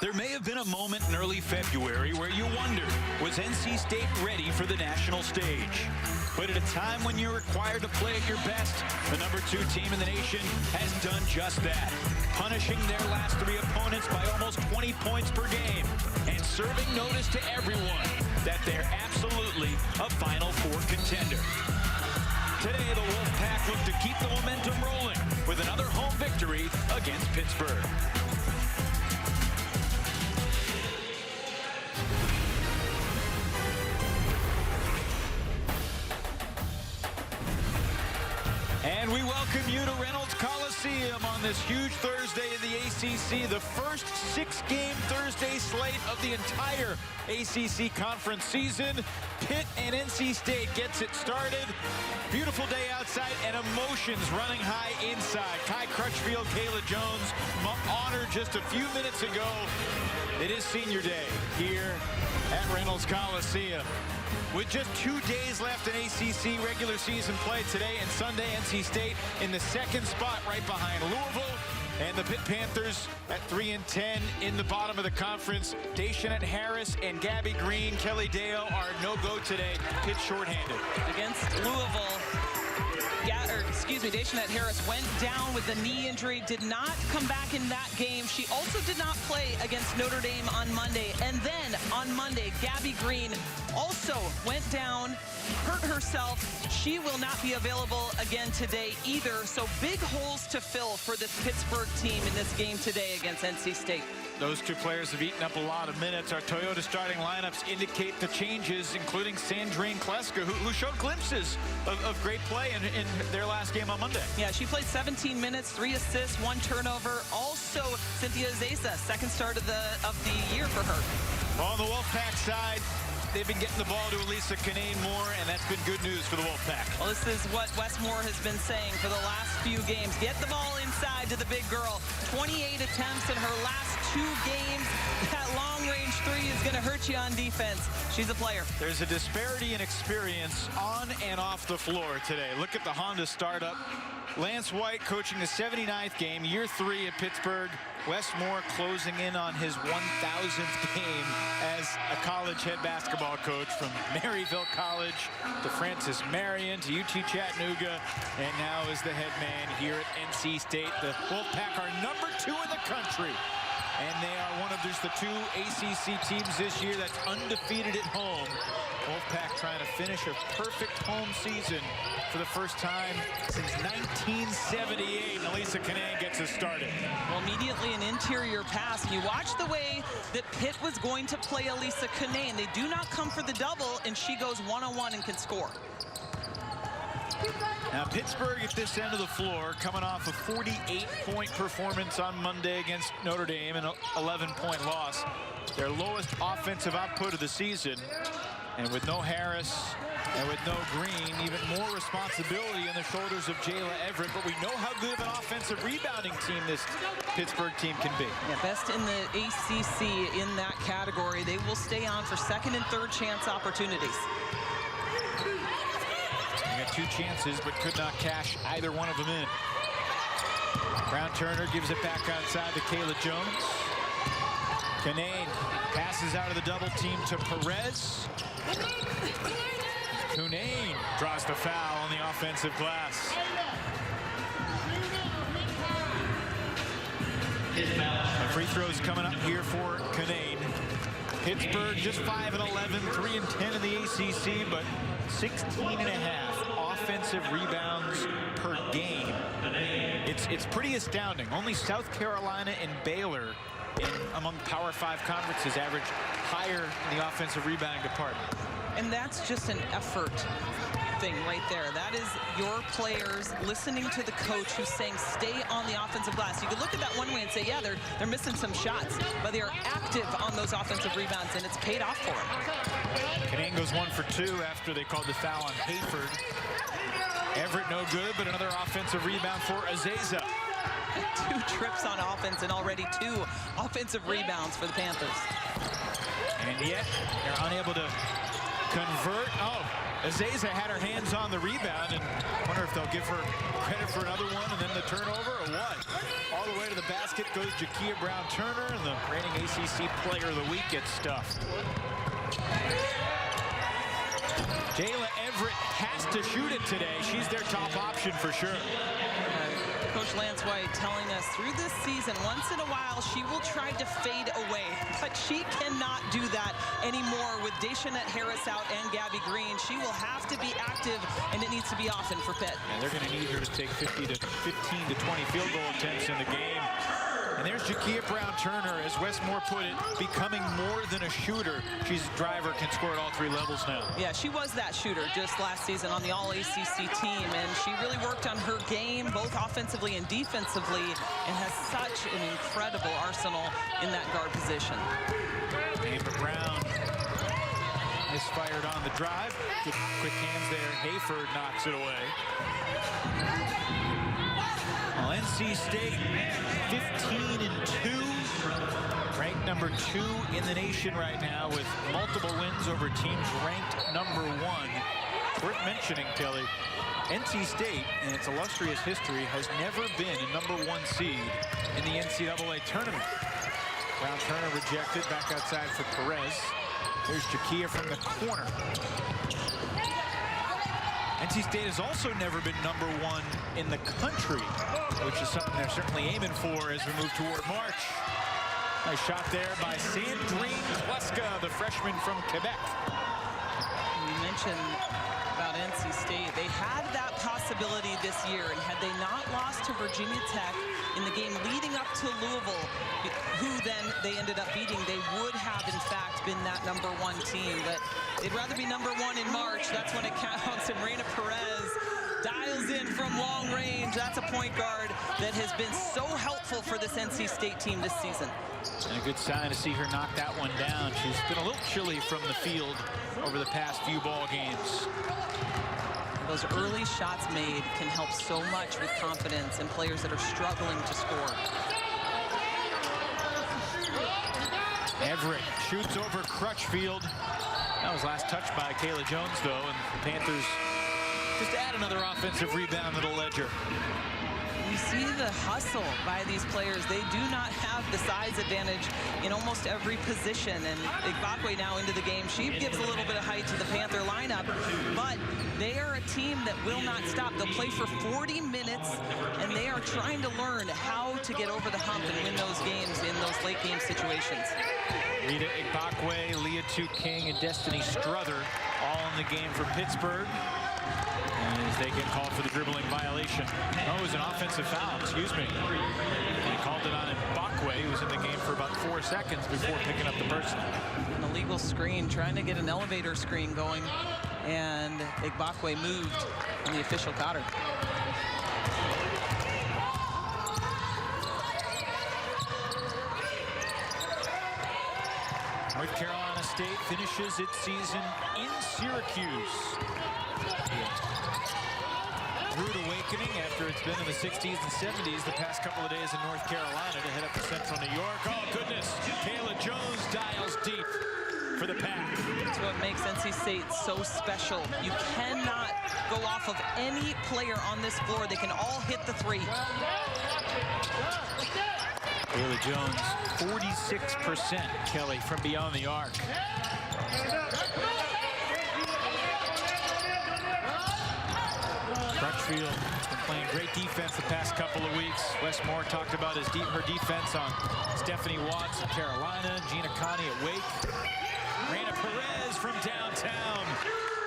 There may have been a moment in early February where you wondered, was NC State ready for the national stage? But at a time when you're required to play at your best, the #2 team in the nation has done just that, punishing their last 3 opponents by almost 20 points per game and serving notice to everyone that they're absolutely a Final Four contender. Today, the Wolfpack look to keep the momentum rolling with another home victory against Pittsburgh. And we welcome you to Reynolds Coliseum on this huge Thursday in the ACC, the first 6-game Thursday slate of the entire ACC conference season. Pitt and NC State gets it started. Beautiful day outside and emotions running high inside. Kai Crutchfield, Kayla Jones, honored just a few minutes ago. It is senior day here at Reynolds Coliseum. With just 2 days left in ACC regular season play today and Sunday, NC State in the 2nd spot right behind Louisville. And the Pitt Panthers at 3-10 in the bottom of the conference. Daishanette Harris and Gabby Green, Kelly Deo are no-go today. Pitt shorthanded. Against Louisville, Daishanette Harris went down with a knee injury, did not come back in that game. She also did not play against Notre Dame on Monday. And then on Monday, Gabby Green also went down, hurt herself. She will not be available again today either. So big holes to fill for this Pittsburgh team in this game today against NC State. Those 2 players have eaten up a lot of minutes. Our Toyota starting lineups indicate the changes, including Sandrine Kleska, who showed glimpses of great play in their last game on Monday. Yeah, she played 17 minutes, 3 assists, 1 turnover. Also, Cynthia Zesa, 2nd start of the year for her. On the Wolfpack side, they've been getting the ball to Elisa Canane more, and that's been good news for the Wolfpack. Well, this is what Wes Moore has been saying for the last few games. Get the ball inside to the big girl. 28 attempts in her last 2 games. That long-range 3 is going to hurt you on defense. She's a player. There's a disparity in experience on and off the floor today. Look at the Honda startup. Lance White coaching the 79th game, year 3 at Pittsburgh. Wes Moore closing in on his 1,000th game as a college head basketball coach, from Maryville College to Francis Marion to UT Chattanooga, and now is the head man here at NC State. The Wolfpack are #2 in the country, and they are one of just the 2 ACC teams this year that's undefeated at home. Wolfpack trying to finish a perfect home season for the first time since 1978. And Elisa Canane gets us started. Well, immediately an interior pass. And you watch the way that Pitt was going to play Elisa Canane. They do not come for the double, and she goes one-on-one and can score. Now, Pittsburgh at this end of the floor coming off a 48-point performance on Monday against Notre Dame, an 11-point loss. Their lowest offensive output of the season. And with no Harris and with no Green, even more responsibility on the shoulders of Jayla Everett. But we know how good of an offensive rebounding team this Pittsburgh team can be. Yeah, best in the ACC in that category. They will stay on for 2nd and 3rd chance opportunities. They got 2 chances, but could not cash either one of them in. Brown Turner gives it back outside to Kayla Jones. Canane passes out of the double team to Perez. Canane draws the foul on the offensive glass. Free throws coming up here for Canane. Pittsburgh just 5-11, 3-10 in the ACC, but 16.5 offensive rebounds per game. It's pretty astounding. Only South Carolina and Baylor among Power 5 conferences average higher in the offensive rebounding department. And that's just an effort thing right there. That is your players listening to the coach who's saying stay on the offensive glass. You could look at that one way and say, yeah, they're missing some shots, but they are active on those offensive rebounds, and it's paid off for them. Canane goes 1 for 2 after they called the foul on Hayford. Everett no good, but another offensive rebound for Azeza. 2 trips on offense and already 2 offensive rebounds for the Panthers. And yet they're unable to convert. Oh, Azaza had her hands on the rebound, and wonder if they'll give her credit for another one and then the turnover or what. All the way to the basket goes Jakia Brown-Turner, and the reigning ACC Player of the Week gets stuffed. Jayla Everett has to shoot it today. She's their top option for sure. Coach Lance White telling us through this season, once in a while, she will try to fade away, but she cannot do that anymore with Deshaunette Harris out and Gabby Green. She will have to be active, and it needs to be often for Pitt. And they're going to need her to take 15 to 20 field goal attempts in the game. And there's Jakia Brown-Turner, as Wes Moore put it, becoming more than a shooter. She's a driver, can score at all three levels now. Yeah, she was that shooter just last season on the All-ACC team, and she really worked on her game, both offensively and defensively, and has such an incredible arsenal in that guard position. Ava Brown misfired on the drive. Good quick hands there. Hayford knocks it away. Well, NC State 15-2, ranked number 2 in the nation right now with multiple wins over teams ranked number 1. Worth mentioning, Kelly, NC State in its illustrious history has never been a number 1 seed in the NCAA tournament. Brown-Turner rejected, back outside for Perez. There's Jakia from the corner. NC State has also never been number 1 in the country, which is something they're certainly aiming for as we move toward March. Nice shot there by Sandrine Kleska, the freshman from Quebec. You mentioned about NC State. They had that possibility this year, and had they not lost to Virginia Tech in the game leading up to Louisville, who then they ended up beating, they would have, in fact, been that number 1 team. But they'd rather be number 1 in March. That's when it counts. And Reyna Perez dials in from long range. That's a point guard that has been so helpful for this NC State team this season. And a good sign to see her knock that one down. She's been a little chilly from the field over the past few ball games. Those early shots made can help so much with confidence in players that are struggling to score. Everett shoots over Crutchfield. That was last touched by Kayla Jones, though, and the Panthers just add another offensive rebound to the ledger. You see the hustle by these players. They do not have the size advantage in almost every position. And Igbakwe now into the game. She gives a little bit of height to the Panther lineup, but they are a team that will not stop. They'll play for 40 minutes, and they are trying to learn how to get over the hump and win those games in those late game situations. Rita Igbakwe, Leah Tu King, and Destiny Struther all in the game for Pittsburgh. As they get called for the dribbling violation. Oh, it was an offensive foul, excuse me. They called it on Igbakwe, who was in the game for about 4 seconds before picking up the person. An illegal screen, trying to get an elevator screen going, and Igbakwe moved, and the official got her. North Carolina State finishes its season in Syracuse. Rude awakening after it's been in the 60s and 70s the past couple of days in North Carolina to head up to Central New York. Oh, goodness. Kayla Jones dials deep for the pack. That's what makes NC State so special. You cannot go off of any player on this floor. They can all hit the three. Kayla Jones, 46%, Kelly, from beyond the arc. Crutchfield has been playing great defense the past couple of weeks. Wes Moore talked about her defense on Stephanie Watts in Carolina, Gina Connie at Wake. Reyna Perez from downtown.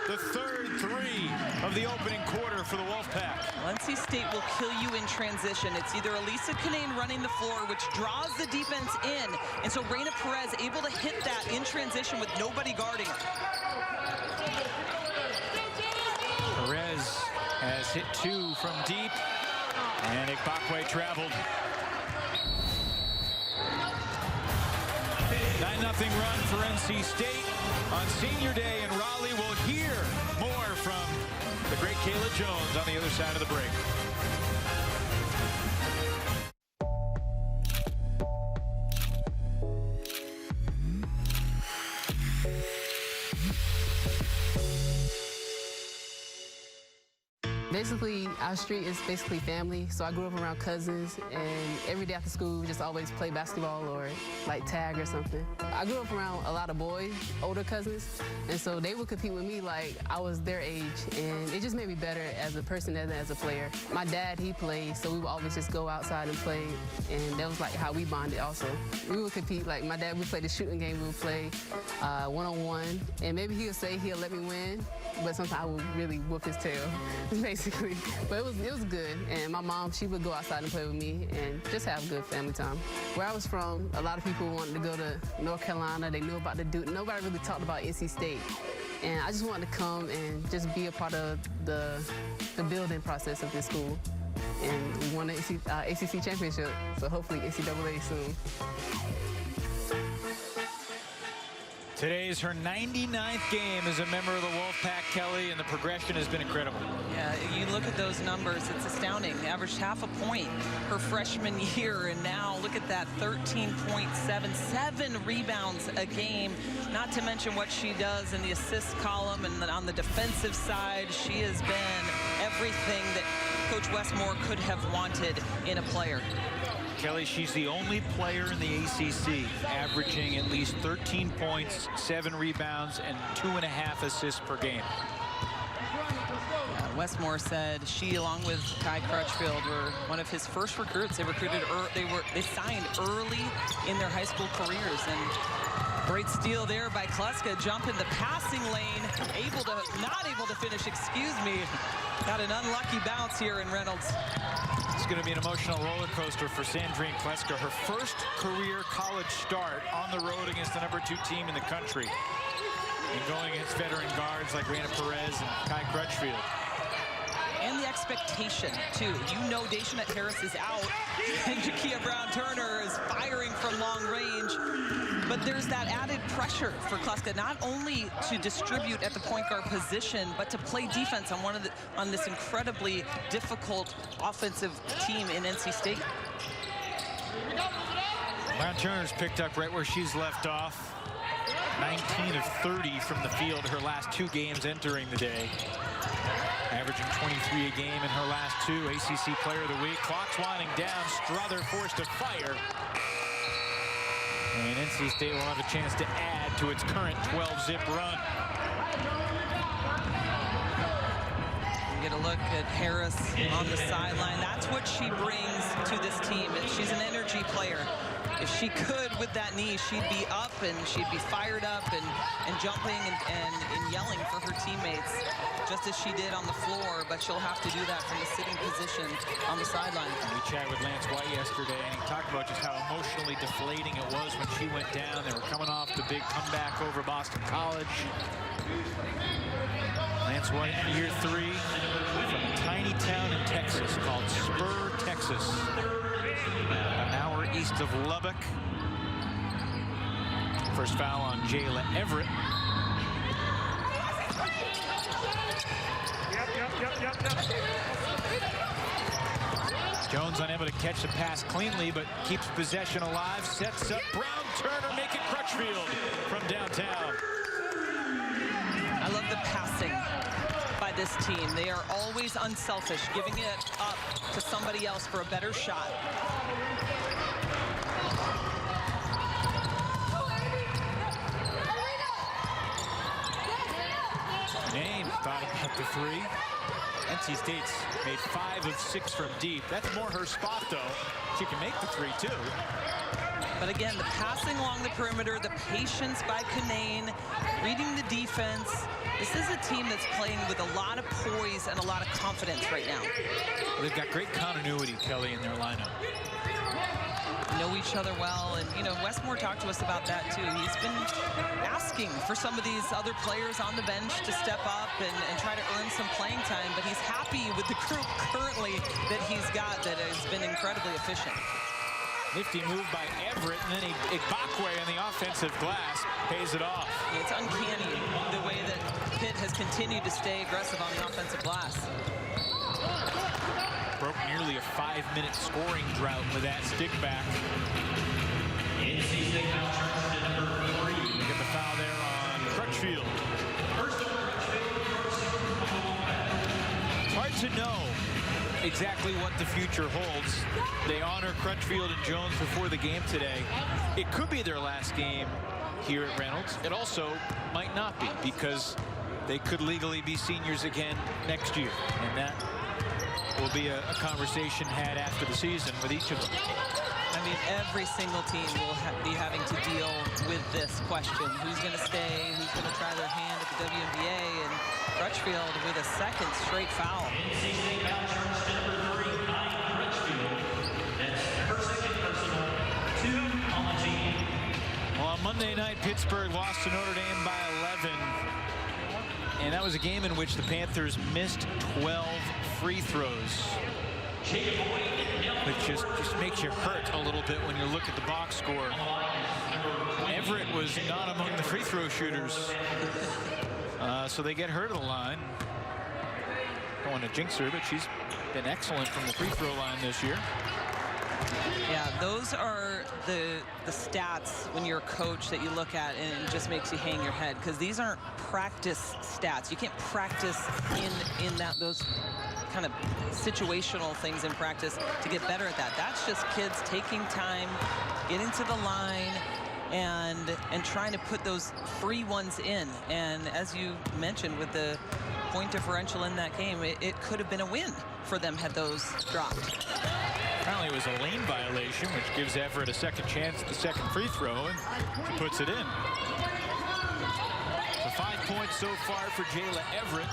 The third three of the opening quarter for the Wolfpack. NC State will kill you in transition. It's either Elisa Canane running the floor, which draws the defense in, and so Reyna Perez able to hit that in transition with nobody guarding her. Perez has hit 2 from deep, and Igbakwe traveled. 9-0 run for NC State on Senior Day in Raleigh. We'll hear more from the great Kayla Jones on the other side of the break. Basically, our street is basically family, so I grew up around cousins, and every day after school, we just always play basketball or like tag or something. I grew up around a lot of boys, older cousins, and so they would compete with me like I was their age, and it just made me better as a person than as a player. My dad, he played, so we would always just go outside and play, and that was like how we bonded also. We would compete, like my dad, we played the shooting game, we would play one-on-one, and maybe he'll say he'll let me win, but sometimes I would really whoop his tail, basically. But it was good, and my mom, she would go outside and play with me and just have good family time. Where I was from, a lot of people wanted to go to North Carolina. They knew about the Duke. Nobody really talked about NC State. And I just wanted to come and just be a part of the building process of this school. And we won the ACC championship, so hopefully NCAA soon. Today is her 99th game as a member of the Wolfpack, Kelly, and the progression has been incredible. Yeah, you look at those numbers, it's astounding. Averaged half a point her freshman year, and now look at that, 13.7, 7 rebounds a game. Not to mention what she does in the assist column, and on the defensive side, she has been everything that Coach Westmore could have wanted in a player. Kelly, she's the only player in the ACC averaging at least 13 points, 7 rebounds, and 2.5 assists per game. Westmore said she, along with Kai Crutchfield, were one of his first recruits. They recruited, they signed early in their high school careers, and great steal there by Kleska. Jump in the passing lane, not able to finish. Excuse me. Got an unlucky bounce here in Reynolds. It's going to be an emotional roller coaster for Sandrine Kleska. Her first career college start on the road against the #2 team in the country, and going against veteran guards like Raina Perez and Kai Crutchfield. And the expectation, too. You know Daishanette Harris is out, and Jakia Brown-Turner is firing from long range. But there's that added pressure for Kleska, not only to distribute at the point guard position, but to play defense on this incredibly difficult offensive team in NC State. Brown-Turner's picked up right where she's left off. 19 of 30 from the field her last 2 games entering the day. Averaging 23 a game in her last 2. ACC Player of the Week. Clock's winding down. Strother forced to fire. And NC State will have a chance to add to its current 12-zip run. Get a look at Harris on the sideline. That's what she brings to this team. She's an energy player. If she could, with that knee, she'd be up and she'd be fired up and jumping and yelling for her teammates, just as she did on the floor, but she'll have to do that from a sitting position on the sideline. We chatted with Lance White yesterday, and he talked about just how emotionally deflating it was when she went down. They were coming off the big comeback over Boston College. Lance White, year 3, from a tiny town in Texas called Spur, Texas. An hour east of Lubbock. First foul on Jayla Everett. Jones unable to catch the pass cleanly, but keeps possession alive. Sets up Brown-Turner, making Crutchfield from downtown. I love the passing by this team. They are always unselfish, giving it up to somebody else for a better shot. Name thought about the 3. NC State's made 5 of 6 from deep. That's more her spot, though. She can make the 3, too. But again, the passing along the perimeter, the patience by Kanane, reading the defense. This is a team that's playing with a lot of poise and a lot of confidence right now. They've got great continuity, Kelly, in their lineup. Know each other well, and you know, Westmore talked to us about that too. He's been asking for some of these other players on the bench to step up and try to earn some playing time, but he's happy with the group currently that he's got that has been incredibly efficient. Nifty move by Everett, and then Igbokwe on the offensive glass pays it off. Yeah, it's uncanny the way that Pitt has continued to stay aggressive on the offensive glass. Broke nearly a 5-minute scoring drought with that stick back. NC State now turns to number 3. Get the foul there on Crutchfield. It's hard to know exactly what the future holds. They honor Crutchfield and Jones before the game today. It could be their last game here at Reynolds. It also might not be, because they could legally be seniors again next year, and that will be a conversation had after the season with each of them. I mean, every single team will be having to deal with this question. Who's going to stay? Who's going to try their hand at the WNBA? And Crutchfield with a second straight foul. Well, on Monday night, Pittsburgh lost to Notre Dame by 11. And that was a game in which the Panthers missed 12 free throws. Which just makes you hurt a little bit when you look at the box score. Everett was not among the free throw shooters. So they get her to the line. Don't want to jinx her, but she's been excellent from the free throw line this year. Yeah, those are the stats when you're a coach that you look at, and it just makes you hang your head, because these aren't practice stats. You can't practice in those kind of situational things in practice to get better at that. That's just kids taking time, getting to the line, and trying to put those free ones in. And as you mentioned, with the point differential in that game, it could have been a win for them had those dropped. Apparently it was a lane violation, which gives Everett a second chance at the second free throw, and he puts it in. So 5 points so far for Jayla Everett.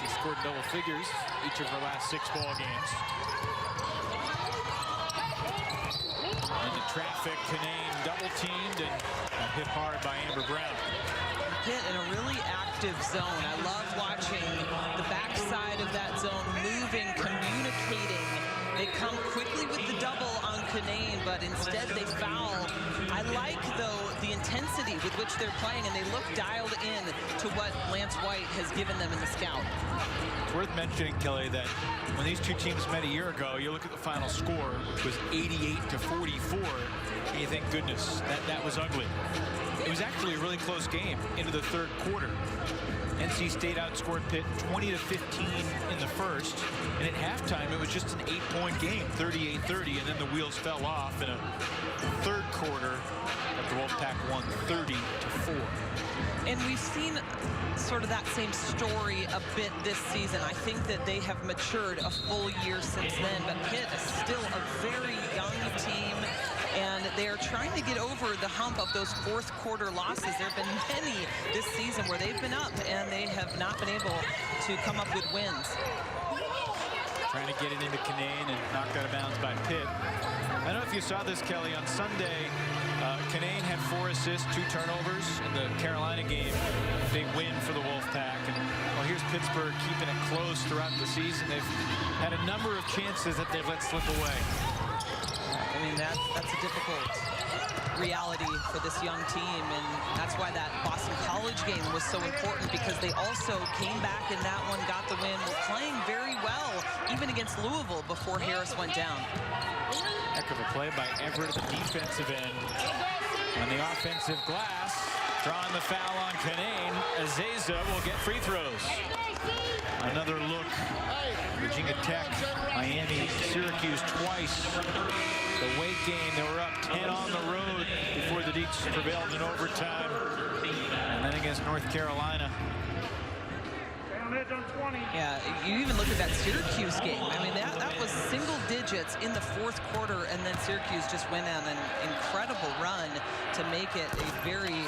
She scored double figures each of her last 6 ball games. Into traffic, Canane double-teamed and got hit hard by Amber Brown. Hit in a really active zone. I love watching the backside of that zone, moving, communicating. They come quickly with the double on Canane, but instead they foul. I like, though, the intensity with which they're playing, and they look dialed in to what Lance White has given them in the scout. It's worth mentioning, Kelly, that when these two teams met a year ago, you look at the final score, which was 88-44, and you think, goodness, that was ugly. It was actually a really close game into the third quarter. NC State outscored Pitt 20-15 in the first, and at halftime it was just an 8-point game, 38-30, and then the wheels fell off in a third quarter that the Wolfpack won 30-4. And we've seen sort of that same story a bit this season. I think that they have matured a full year since then, but Pitt is still a very young team, and they are trying to get over the hump of those fourth quarter losses. There have been many this season where they've been up and they have not been able to come up with wins. Trying to get it into Canane and knocked out of bounds by Pitt. I don't know if you saw this, Kelly. On Sunday, Canane had 4 assists, 2 turnovers in the Carolina game. Big win for the Wolfpack. And well, here's Pittsburgh keeping it close throughout the season. They've had a number of chances that they've let slip away. I mean, that's a difficult reality for this young team, and that's why that Boston College game was so important, because they also came back in that one, got the win, were playing very well, even against Louisville before Harris went down. Heck of a play by Everett at the defensive end. On the offensive glass, drawing the foul on Canane, Azeza will get free throws. Another look, Virginia Tech, Miami, Syracuse twice. The Wake game, they were up 10 on the road before the Deacs prevailed in overtime. And then against North Carolina. Yeah, you even look at that Syracuse game. I mean, that was single digits in the fourth quarter, and then Syracuse just went on an incredible run to make it a very,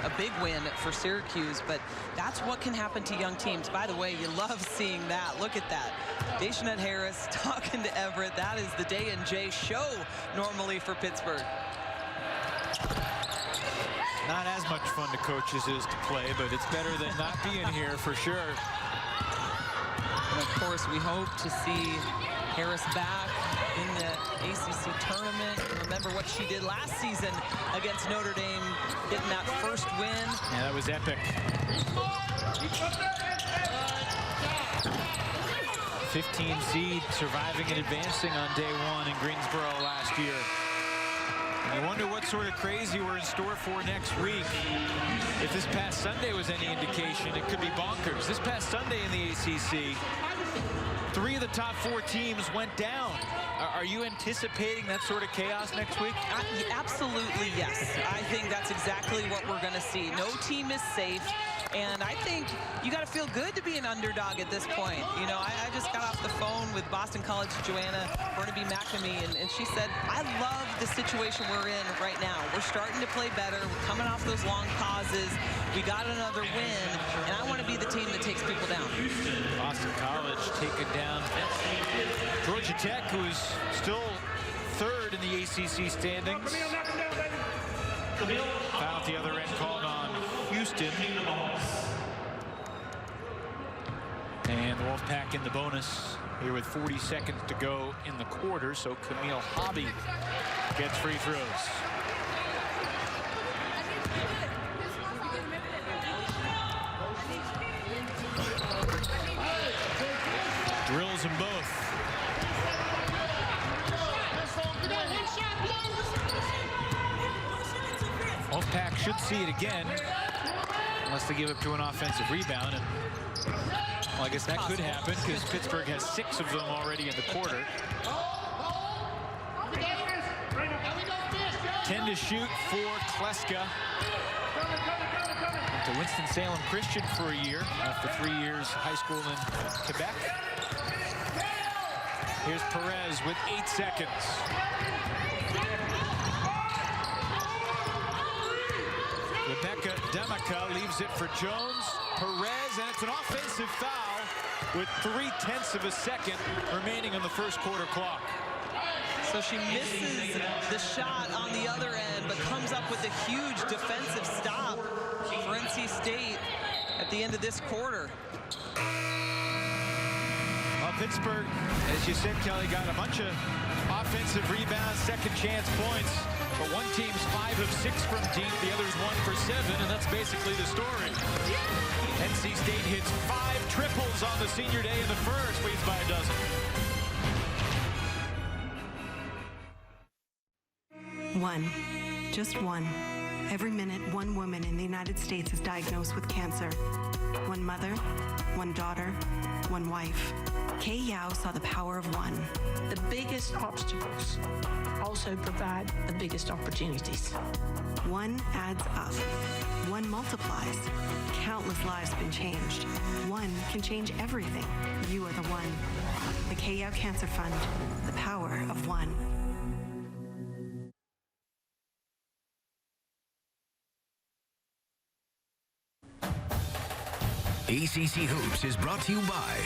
a big win for Syracuse. But that's what can happen to young teams. By the way, you love seeing that. Look at that. Daishanette Harris talking to Everett. That is the Day and Jay show normally for Pittsburgh. Not as much fun to coach as it is to play, but it's better than not being here for sure. And of course, we hope to see Harris back in the ACC tournament. Remember what she did last season against Notre Dame, getting that first win. Yeah, that was epic. 15 seed surviving and advancing on day 1 in Greensboro last year. You wonder what sort of crazy we're in store for next week. If this past Sunday was any indication, it could be bonkers. This past Sunday in the ACC, 3 of the top 4 teams went down. Are you anticipating that sort of chaos next week? Absolutely, yes. I think that's exactly what we're going to see. No team is safe. And I think you got to feel good to be an underdog at this point. You know, I just got off the phone with Boston College Joanna Burnaby McNamee, and she said, I love the situation we're in right now. We're starting to play better. We're coming off those long pauses. We got another win, and I want to be the team that takes people down. Boston College taking down Georgia Tech, who is still 3rd in the ACC standings. Foul at the other end called on Houston. And the Wolfpack in the bonus here with 40 seconds to go in the quarter. So Camille Hobby gets free throws. Drills them both. Wolfpack should see it again, unless they give up to an offensive rebound. And, well, I guess that could happen because Pittsburgh has 6 of them already in the quarter. 10 to shoot for Kleska. To Winston-Salem Christian for a year after 3 years high school in Quebec. Here's Perez with 8 seconds. Rebecca Demica leaves it for Jones. Perez, and it's an offensive foul with 3/10 of a second remaining on the first quarter clock. So she misses the shot on the other end, but comes up with a huge defensive stop for NC State at the end of this quarter. Well, Pittsburgh, as you said, Kelly, got a bunch of offensive rebounds, second chance points. But one team's 5 of 6 from deep, the other's 1 for 7, and that's basically the story. NC State hits 5 triples on the senior day in the first, leads by a dozen. One, just one. Every minute, one woman in the United States is diagnosed with cancer. One mother, one daughter, one wife. Kay Yao saw the power of one. The biggest obstacles also provide the biggest opportunities. One adds up. One multiplies. Countless lives have been changed. One can change everything. You are the one. The Kay Yao Cancer Fund. The power of one. ACC Hoops is brought to you by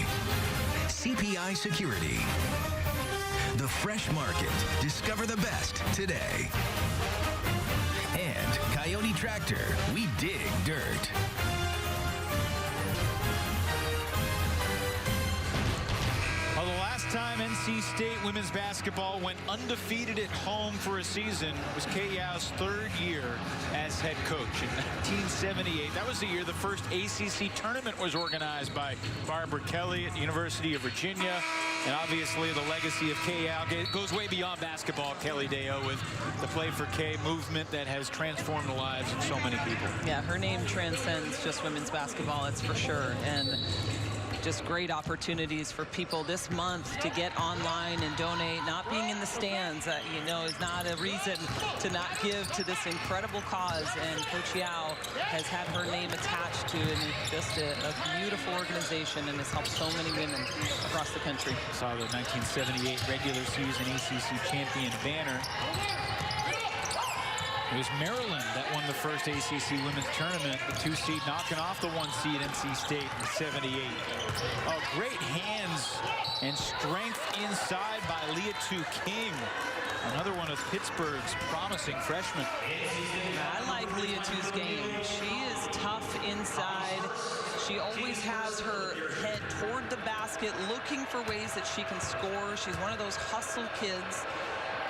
CPI Security. The Fresh Market. Discover the best today. And Coyote Tractor. We dig dirt. Well, the last time NC State women's basketball went undefeated at home for a season was Kay Yao's 3rd year as head coach in 1978. That was the year the first ACC tournament was organized by Barbara Kelly at the University of Virginia. And obviously the legacy of Kay Yao goes way beyond basketball. Kelly Deo with the Play for Kay movement that has transformed the lives of so many people. Yeah, her name transcends just women's basketball, that's for sure. And just great opportunities for people this month to get online and donate. Not being in the stands, you know, is not a reason to not give to this incredible cause. And Coach Yao has had her name attached to it. Just a beautiful organization, and has helped so many women across the country. Saw the 1978 regular season ACC champion banner. It was Maryland that won the first ACC women's tournament, the 2 seed knocking off the 1 seed NC State in '78. Oh, great hands and strength inside by Leah King. Another one of Pittsburgh's promising freshmen. I like Leah Tu's game. She is tough inside. She always has her head toward the basket, looking for ways that she can score. She's one of those hustle kids.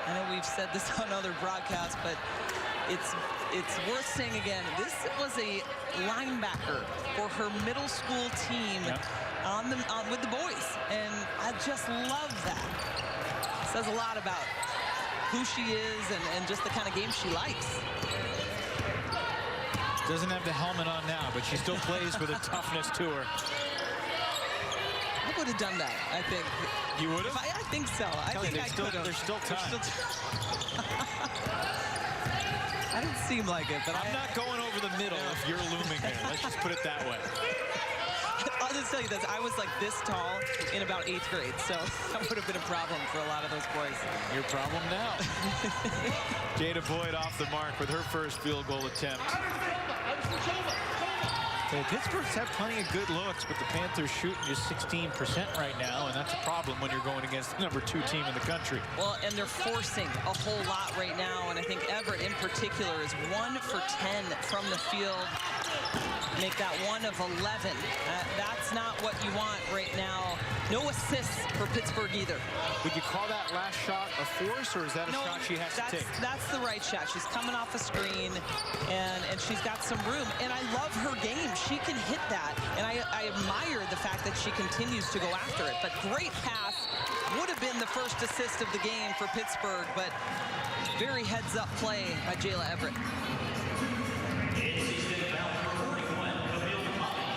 I know we've said this on other broadcasts, but it's worth saying again, this was a linebacker for her middle school team. Yep. With the boys, and I just love that. Says a lot about who she is and just the kind of game she likes. Doesn't have the helmet on now, but she still plays with a toughness to her. I would have done that, I think. You would have? I think so. I think I could have. There's still time. I didn't seem like it, but I'm not going over the middle if you're looming there. Let's just put it that way. I'll just tell you this. I was like this tall in about 8th grade, so that would have been a problem for a lot of those boys. Your problem now. Jada Boyd off the mark with her first field goal attempt. So Pittsburgh's have plenty of good looks, but the Panthers shooting just 16% right now, and that's a problem when you're going against the #2 team in the country. Well, and they're forcing a whole lot right now, and I think Everett in particular is 1 for 10 from the field. Make that 1 of 11. That's not what you want right now. No assists for Pittsburgh either. Would you call that last shot a force, or is that a shot she has to take? That's the right shot. She's coming off a screen, and she's got some room. And I love her game. She can hit that, and I admire the fact that she continues to go after it. But great pass. Would have been the first assist of the game for Pittsburgh, but very heads-up play by Jayla Everett.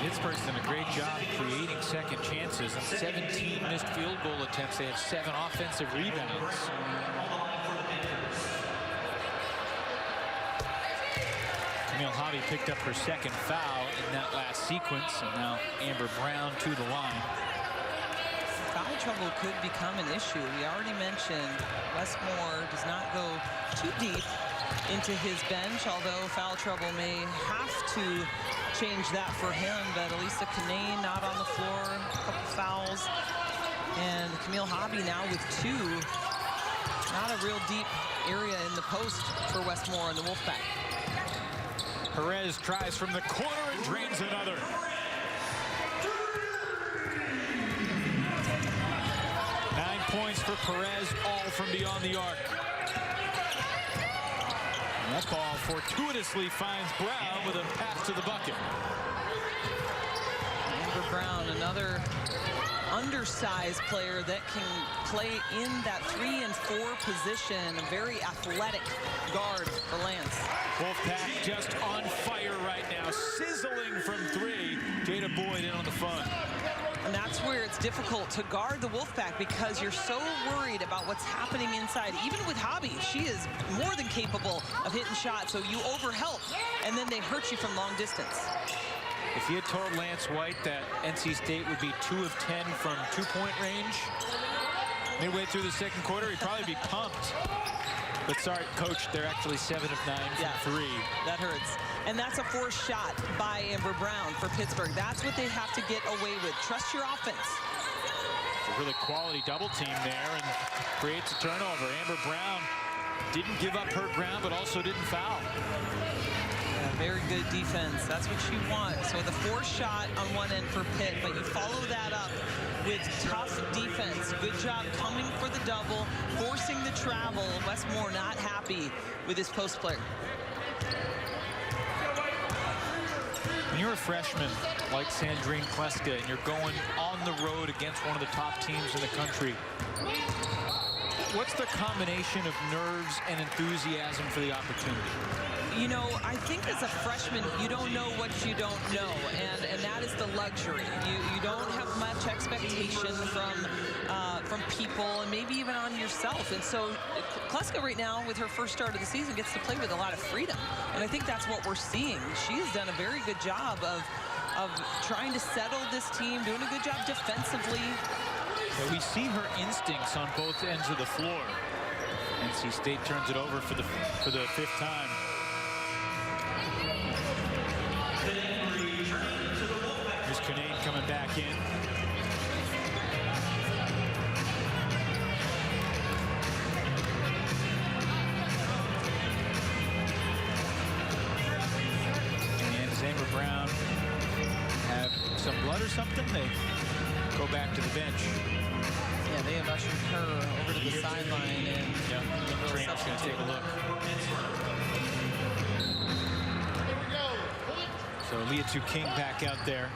Pittsburgh's done a great job creating second chances. On 17 missed field goal attempts, they have 7 offensive rebounds. Camille Hobby picked up her second foul in that last sequence, and now Amber Brown to the line. Foul trouble could become an issue. We already mentioned Westmore does not go too deep into his bench, although foul trouble may have to change that for him. But Elisa Canane not on the floor, a couple fouls, and Camille Hobby now with 2. Not a real deep area in the post for Westmore and the Wolfpack. Perez tries from the corner and drains another. Nine points for Perez, all from beyond the arc. And that ball fortuitously finds Brown with a pass to the bucket. Amber Brown, another undersized player that can play in that 3 and 4 position. A very athletic guard for Lance. Wolfpack just on fire right now, sizzling from 3. Jada Boyd in on the fun. And that's where it's difficult to guard the Wolfpack because you're so worried about what's happening inside. Even with Hobby, she is more than capable of hitting shots, so you overhelp, and then they hurt you from long distance. If you had told Lance White that NC State would be 2 of 10 from 2-point range midway through the second quarter, he'd probably be pumped. But sorry, Coach, they're actually 7 of 9 from 3. That hurts. And that's a forced shot by Amber Brown for Pittsburgh. That's what they have to get away with. Trust your offense. It's a really quality double team there and creates a turnover. Amber Brown didn't give up her ground, but also didn't foul. Yeah, very good defense. That's what you want. So the forced shot on one end for Pitt, but you follow that up with tough defense. Good job coming for the double, forcing the travel. Westmore not happy with his post player. When you're a freshman like Sandrine Kleska and you're going on the road against one of the top teams in the country, what's the combination of nerves and enthusiasm for the opportunity? You know, I think as a freshman, you don't know what you don't know, and that is the luxury. You don't have much expectation from people, and maybe even on yourself. And so Kleska right now, with her first start of the season, gets to play with a lot of freedom. And I think that's what we're seeing. She has done a very good job of trying to settle this team, doing a good job defensively. Yeah, we see her instincts on both ends of the floor. NC State turns it over for the 5th time. Here's Canane coming back in. And does Amber Brown have some blood or something? They go back to the bench. Yeah, they have ushered her over to the sideline, and Trainer's going to take a look. So Leah King back out there.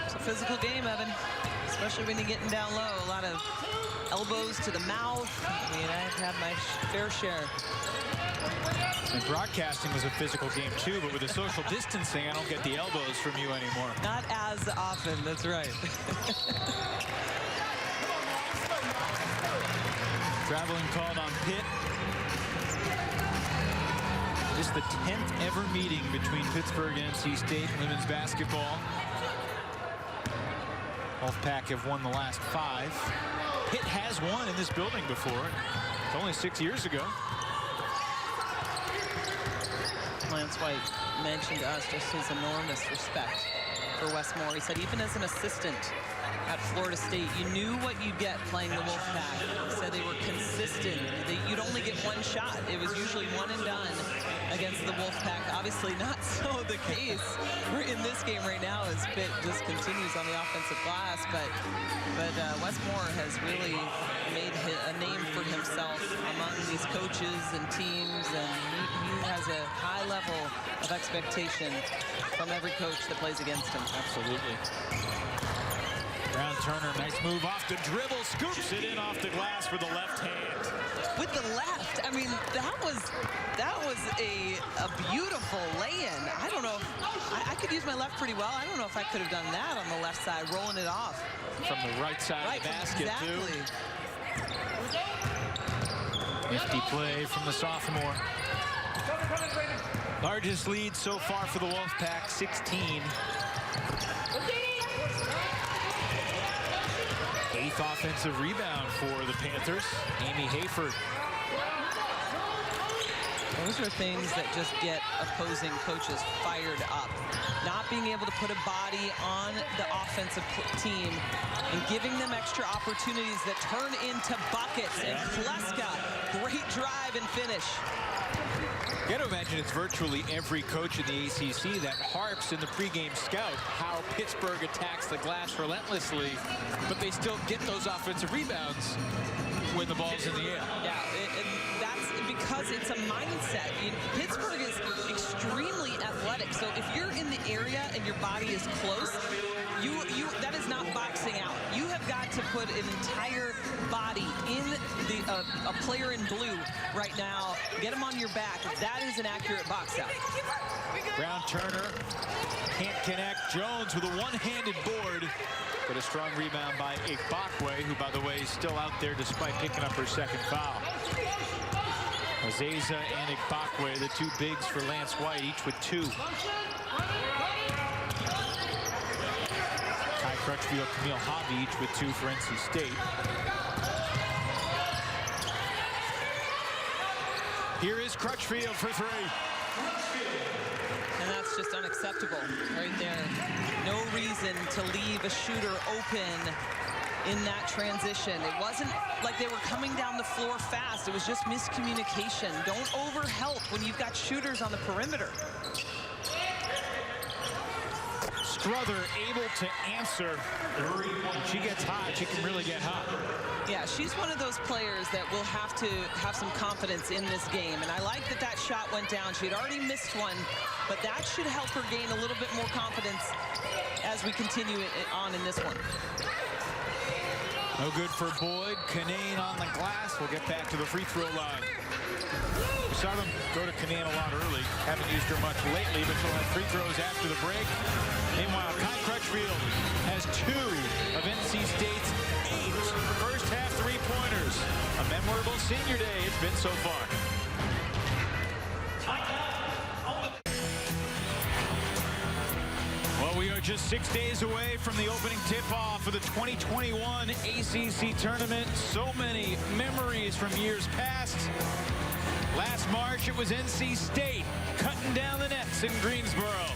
It's a physical game, Evan, especially when you're getting down low. A lot of elbows to the mouth. I mean, I've had my fair share. And broadcasting was a physical game too, but with the social distancing, I don't get the elbows from you anymore. Not as often, that's right. Traveling called on Pitt. This is the 10th ever meeting between Pittsburgh and NC State women's basketball. Wolfpack have won the last 5. Pitt has won in this building before. It's only 6 years ago. Lance White mentioned to us just his enormous respect for Wes Moore. He said even as an assistant at Florida State, you knew what you'd get playing the Wolfpack. He said they were consistent. You'd only get one shot. It was usually one and done against the Wolfpack. Obviously not so the case in this game right now as Pitt just continues on the offensive glass. But Wes Moore has really made a name for himself among these coaches and teams, and he has a high level of expectation from every coach that plays against him. Absolutely. Brown Turner, nice move off the dribble, scoops it in off the glass with the left hand. With the left, I mean, that was a beautiful lay-in. I don't know if I could use my left pretty well. I don't know if I could have done that on the left side, rolling it off. From the right side of the basket, exactly. Too. Nifty play from the sophomore. Largest lead so far for the Wolfpack, 16. 8th offensive rebound for the Panthers. Amy Hayford. Those are things that just get opposing coaches fired up. Not being able to put a body on the offensive team and giving them extra opportunities that turn into buckets. And Kleska, great drive and finish. You got to imagine it's virtually every coach in the ACC that harps in the pregame scout how Pittsburgh attacks the glass relentlessly, but they still get those offensive rebounds when the ball's in the air. Yeah, that's because it's a mindset. Pittsburgh is extremely athletic, so if you're in the area and your body is close, that is not boxing out. You have got to put an entire body in a player in blue right now. Get him on your back. That is an accurate box out. Brown Turner can't connect. Jones with a one-handed board, but a strong rebound by Igbokwe, who, by the way, is still out there despite picking up her second foul. Azeza and Igbokwe, the two bigs for Lance White, each with 2. Kai Crutchfield, Camille Hobby, each with 2 for NC State. Here is Crutchfield for 3. And that's just unacceptable right there. No reason to leave a shooter open in that transition. It wasn't like they were coming down the floor fast. It was just miscommunication. Don't overhelp when you've got shooters on the perimeter. Strother able to answer. When she gets hot, she can really get hot. Yeah, she's one of those players that will have to have some confidence in this game. And I like that that shot went down. She had already missed one, but that should help her gain a little bit more confidence as we continue on in this one. No good for Boyd. Canane on the glass. We'll get back to the free throw line. We saw them go to Canane a lot early. Haven't used her much lately, but she'll have free throws after the break. Meanwhile, Kai Crutchfield has 2 of NC State's 8 first half three-pointers. A memorable senior day it's been so far. Well, we are just 6 days away from the opening tip-off of the 2021 ACC tournament. So many memories from years past. Last March, it was NC State cutting down the nets in Greensboro.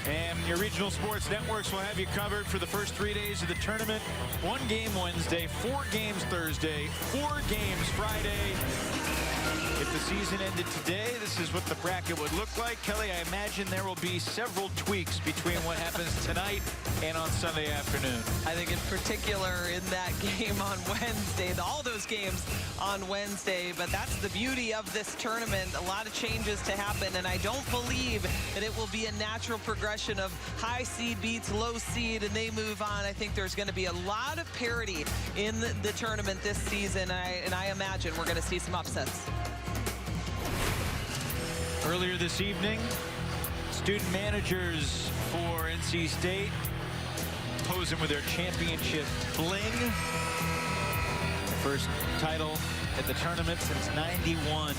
And your regional sports networks will have you covered for the first 3 days of the tournament. 1 game Wednesday, 4 games Thursday, 4 games Friday. If the season ended today, this is what the bracket would look like. Kelly, I imagine there will be several tweaks between what happens tonight and on Sunday afternoon. I think in particular in that game on Wednesday, all those games on Wednesday, but that's the beauty of this tournament. A lot of changes to happen, and I don't believe that it will be a natural progression of high seed beats low seed and they move on. I think there's going to be a lot of parity in the tournament this season, and I imagine we're going to see some upsets. Earlier this evening, student managers for NC State posing with their championship bling. First title at the tournament since '91.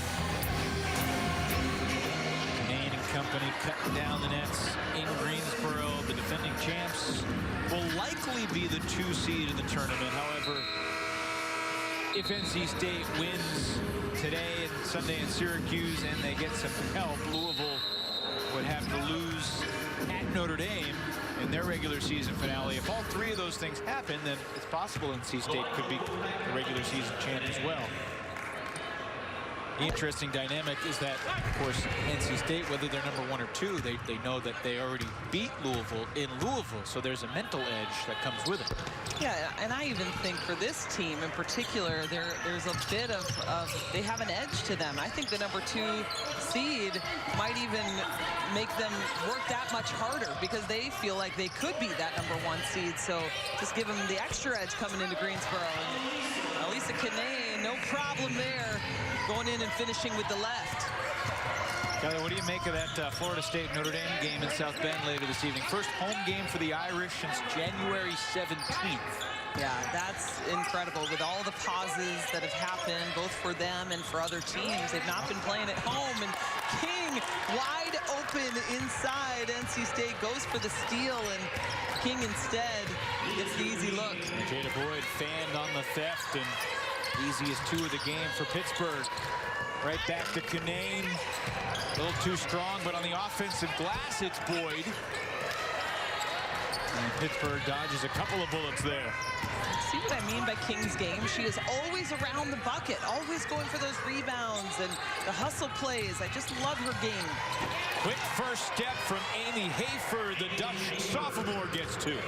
Kane and company cutting down the nets in Greensboro. The defending champs will likely be the 2 seed in the tournament. However, if NC State wins today and Sunday in Syracuse and they get some help, Louisville would have to lose at Notre Dame in their regular season finale. If all 3 of those things happen, then it's possible NC State could be the regular season champ as well. The interesting dynamic is that, of course, NC State, whether they're number 1 or 2, they know that they already beat Louisville in Louisville, so there's a mental edge that comes with it. Yeah, and I even think for this team in particular, there's a bit of they have an edge to them. I think the number 2 seed might even make them work that much harder because they feel like they could be that number 1 seed. So just give them the extra edge coming into Greensboro. And Elisa Kane, no problem there, going in and finishing with the left. Kelly, what do you make of that Florida State Notre Dame game in South Bend later this evening? First home game for the Irish since January 17th. Yeah, that's incredible with all the pauses that have happened, both for them and for other teams. They've not been playing at home, and King wide open inside. NC State goes for the steal, and King instead gets the easy look. Jada Boyd fanned on the theft, and easiest 2 of the game for Pittsburgh. Right back to Canane. A little too strong, but on the offensive glass, it's Boyd. And Pittsburgh dodges a couple of bullets there. See what I mean by King's game? She is always around the bucket, always going for those rebounds and the hustle plays. I just love her game. Quick first step from Amy Hayford. The Dutch sophomore gets 2. Good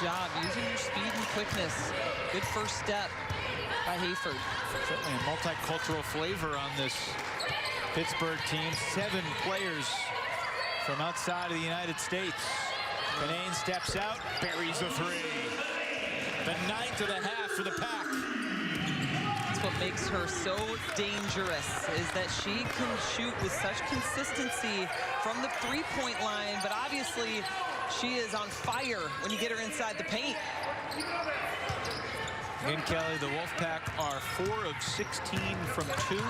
job using your speed and quickness. Good first step by Hayford. Certainly a multicultural flavor on this Pittsburgh team. 7 players from outside of the United States. Canane steps out, buries the 3. The 9th of the half for the Pack. That's what makes her so dangerous, is that she can shoot with such consistency from the 3-point line, but obviously she is on fire when you get her inside the paint. Again, Kelly, the Wolfpack are 4 of 16 from 2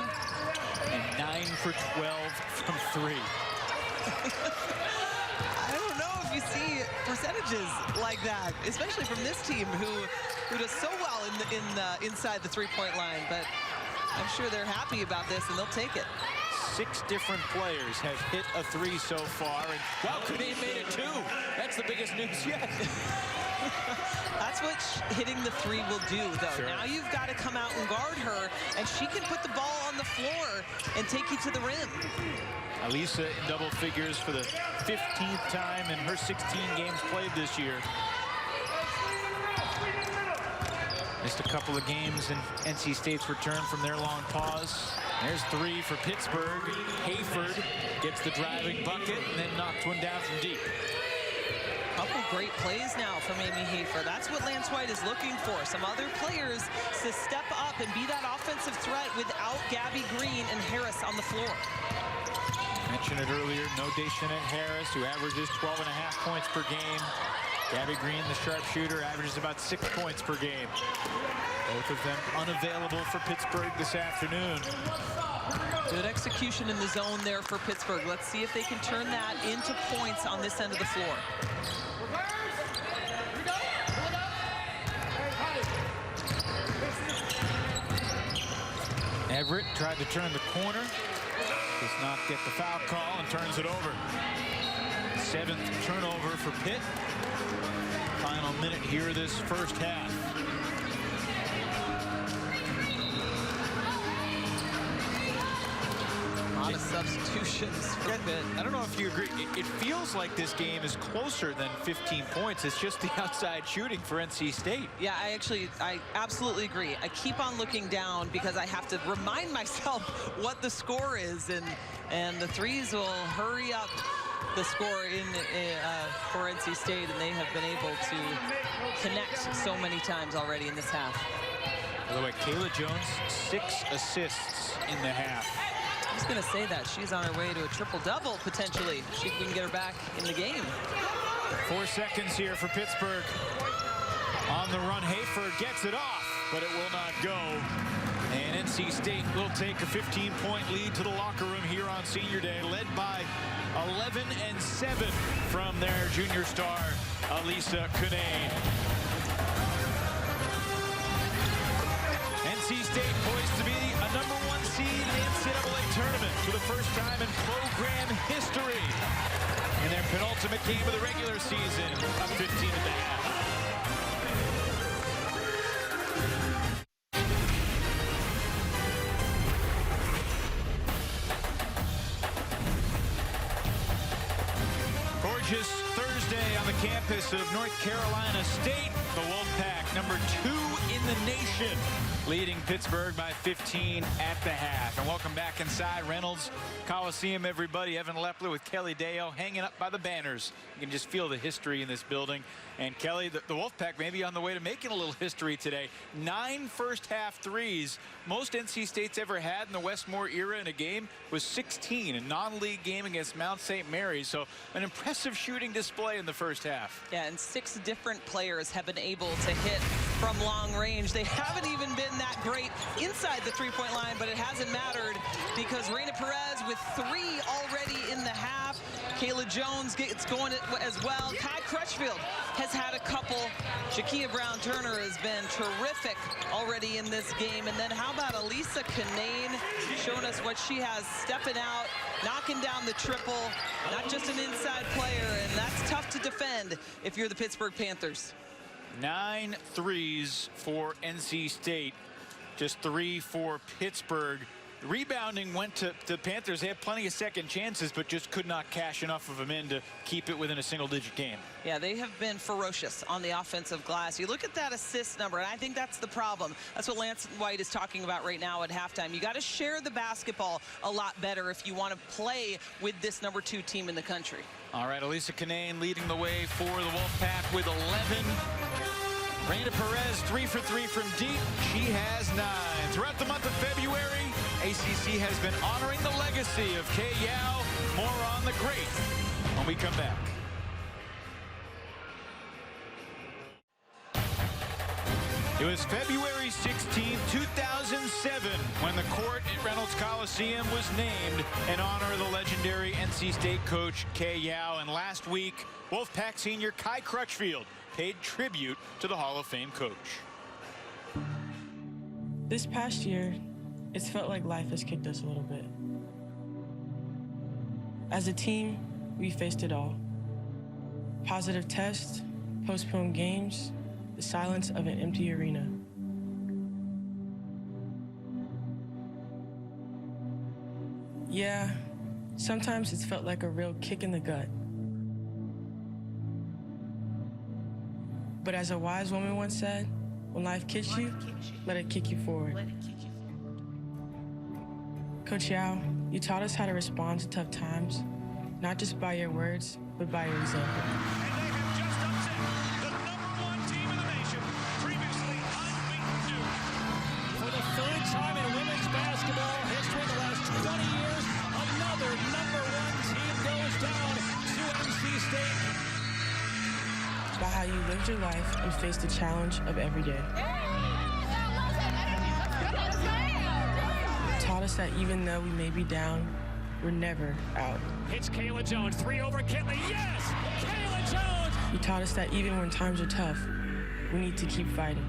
and 9 for 12 from 3. I don't know if you see percentages like that, especially from this team who does so well inside the 3-point line. But I'm sure they're happy about this and they'll take it. 6 different players have hit a 3 so far, and wow, Canane made it 2. That's the biggest news yet. That's what hitting the 3 will do, though. Sure. Now you've got to come out and guard her, and she can put the ball on the floor and take you to the rim. Elisa in double figures for the 15th time in her 16 games played this year. Missed a couple of games in NC State's return from their long pause. There's 3 for Pittsburgh. Hayford gets the driving bucket and then knocks one down from deep. Couple great plays now from Amy Hayford. That's what Lance White is looking for. Some other players to step up and be that offensive threat without Gabby Green and Harris on the floor. Mentioned it earlier, no Deschanette Harris, who averages 12.5 points per game. Gabby Green, the sharpshooter, averages about 6 points per game. Both of them unavailable for Pittsburgh this afternoon. Good execution in the zone there for Pittsburgh. Let's see if they can turn that into points on this end of the floor. Everett tried to turn the corner. Does not get the foul call and turns it over. 7th turnover for Pitt. Final minute here this first half. substitutions for Pitt. I don't know if you agree. It feels like this game is closer than 15 points. It's just the outside shooting for NC State. Yeah, I absolutely agree. I keep on looking down because I have to remind myself what the score is, and the threes will hurry up the score for NC State, and they have been able to connect so many times already in this half. By the way, Kayla Jones, 6 assists in the half. I was going to say that. She's on her way to a triple-double, potentially. She can get her back in the game. 4 seconds here for Pittsburgh. On the run, Hayford gets it off, but it will not go. And NC State will take a 15-point lead to the locker room here on Senior Day, led by 11 and 7 from their junior star, Elisa Cunane. NC State poised to be a #1 seed in the NCAA tournament for the first time in program history. In their penultimate game of the regular season, up 15 and a half. Gorgeous Thursday on the campus of North Carolina State. The Wolfpack, #2 in the nation, leading Pittsburgh by 15 at the half. And welcome back inside Reynolds Coliseum, everybody. Evan Lepler with Kelly Deo hanging up by the banners. You can just feel the history in this building. And Kelly, the Wolfpack may be on the way to making a little history today. 9 first-half threes. Most NC State's ever had in the Westmore era in a game was 16, a non-league game against Mount St. Mary's. So an impressive shooting display in the first half. Yeah, and 6 different players have been able to hit from long range. They haven't even been that great inside the three-point line, but it hasn't mattered because Reina Perez with 3 already in the half. Kayla Jones gets going as well. Kai Crutchfield has had a couple. Shakia Brown-Turner has been terrific already in this game. And then how about Elisa Cunane showing us what she has, stepping out, knocking down the triple, not just an inside player, and that's tough to defend if you're the Pittsburgh Panthers. 9 threes for NC State, just 3 for Pittsburgh. Rebounding went to the Panthers. They had plenty of second chances, but just could not cash enough of them in to keep it within a single-digit game. Yeah, they have been ferocious on the offensive glass. You look at that assist number, and I think that's the problem. That's what Lance White is talking about right now at halftime. You got to share the basketball a lot better if you want to play with this #2 team in the country. All right, Elisa Cunane leading the way for the Wolfpack with 11. Reina Perez, 3 for 3 from deep. She has 9. Throughout the month of February, ACC has been honoring the legacy of Kay Yao. More on the great when we come back. It was February 16, 2007, when the court at Reynolds Coliseum was named in honor of the legendary NC State coach Kay Yao. And last week, Wolfpack senior Kai Crutchfield paid tribute to the Hall of Fame coach. This past year, it's felt like life has kicked us a little bit. As a team, we faced it all. Positive tests, postponed games, the silence of an empty arena. Yeah, sometimes it's felt like a real kick in the gut. But as a wise woman once said, when life kicks you, let it kick you forward. Coach Yao, you taught us how to respond to tough times, not just by your words, but by your example. And they have just upset the #1 team in the nation, previously unbeaten Duke. For the 3rd time in women's basketball history in the last 20 years, another #1 team goes down to NC State. By how you lived your life and faced the challenge of every day. Taught us that even though we may be down, we're never out. It's Kayla Jones, 3 over Kinley, yes! Kayla Jones! You taught us that even when times are tough, we need to keep fighting.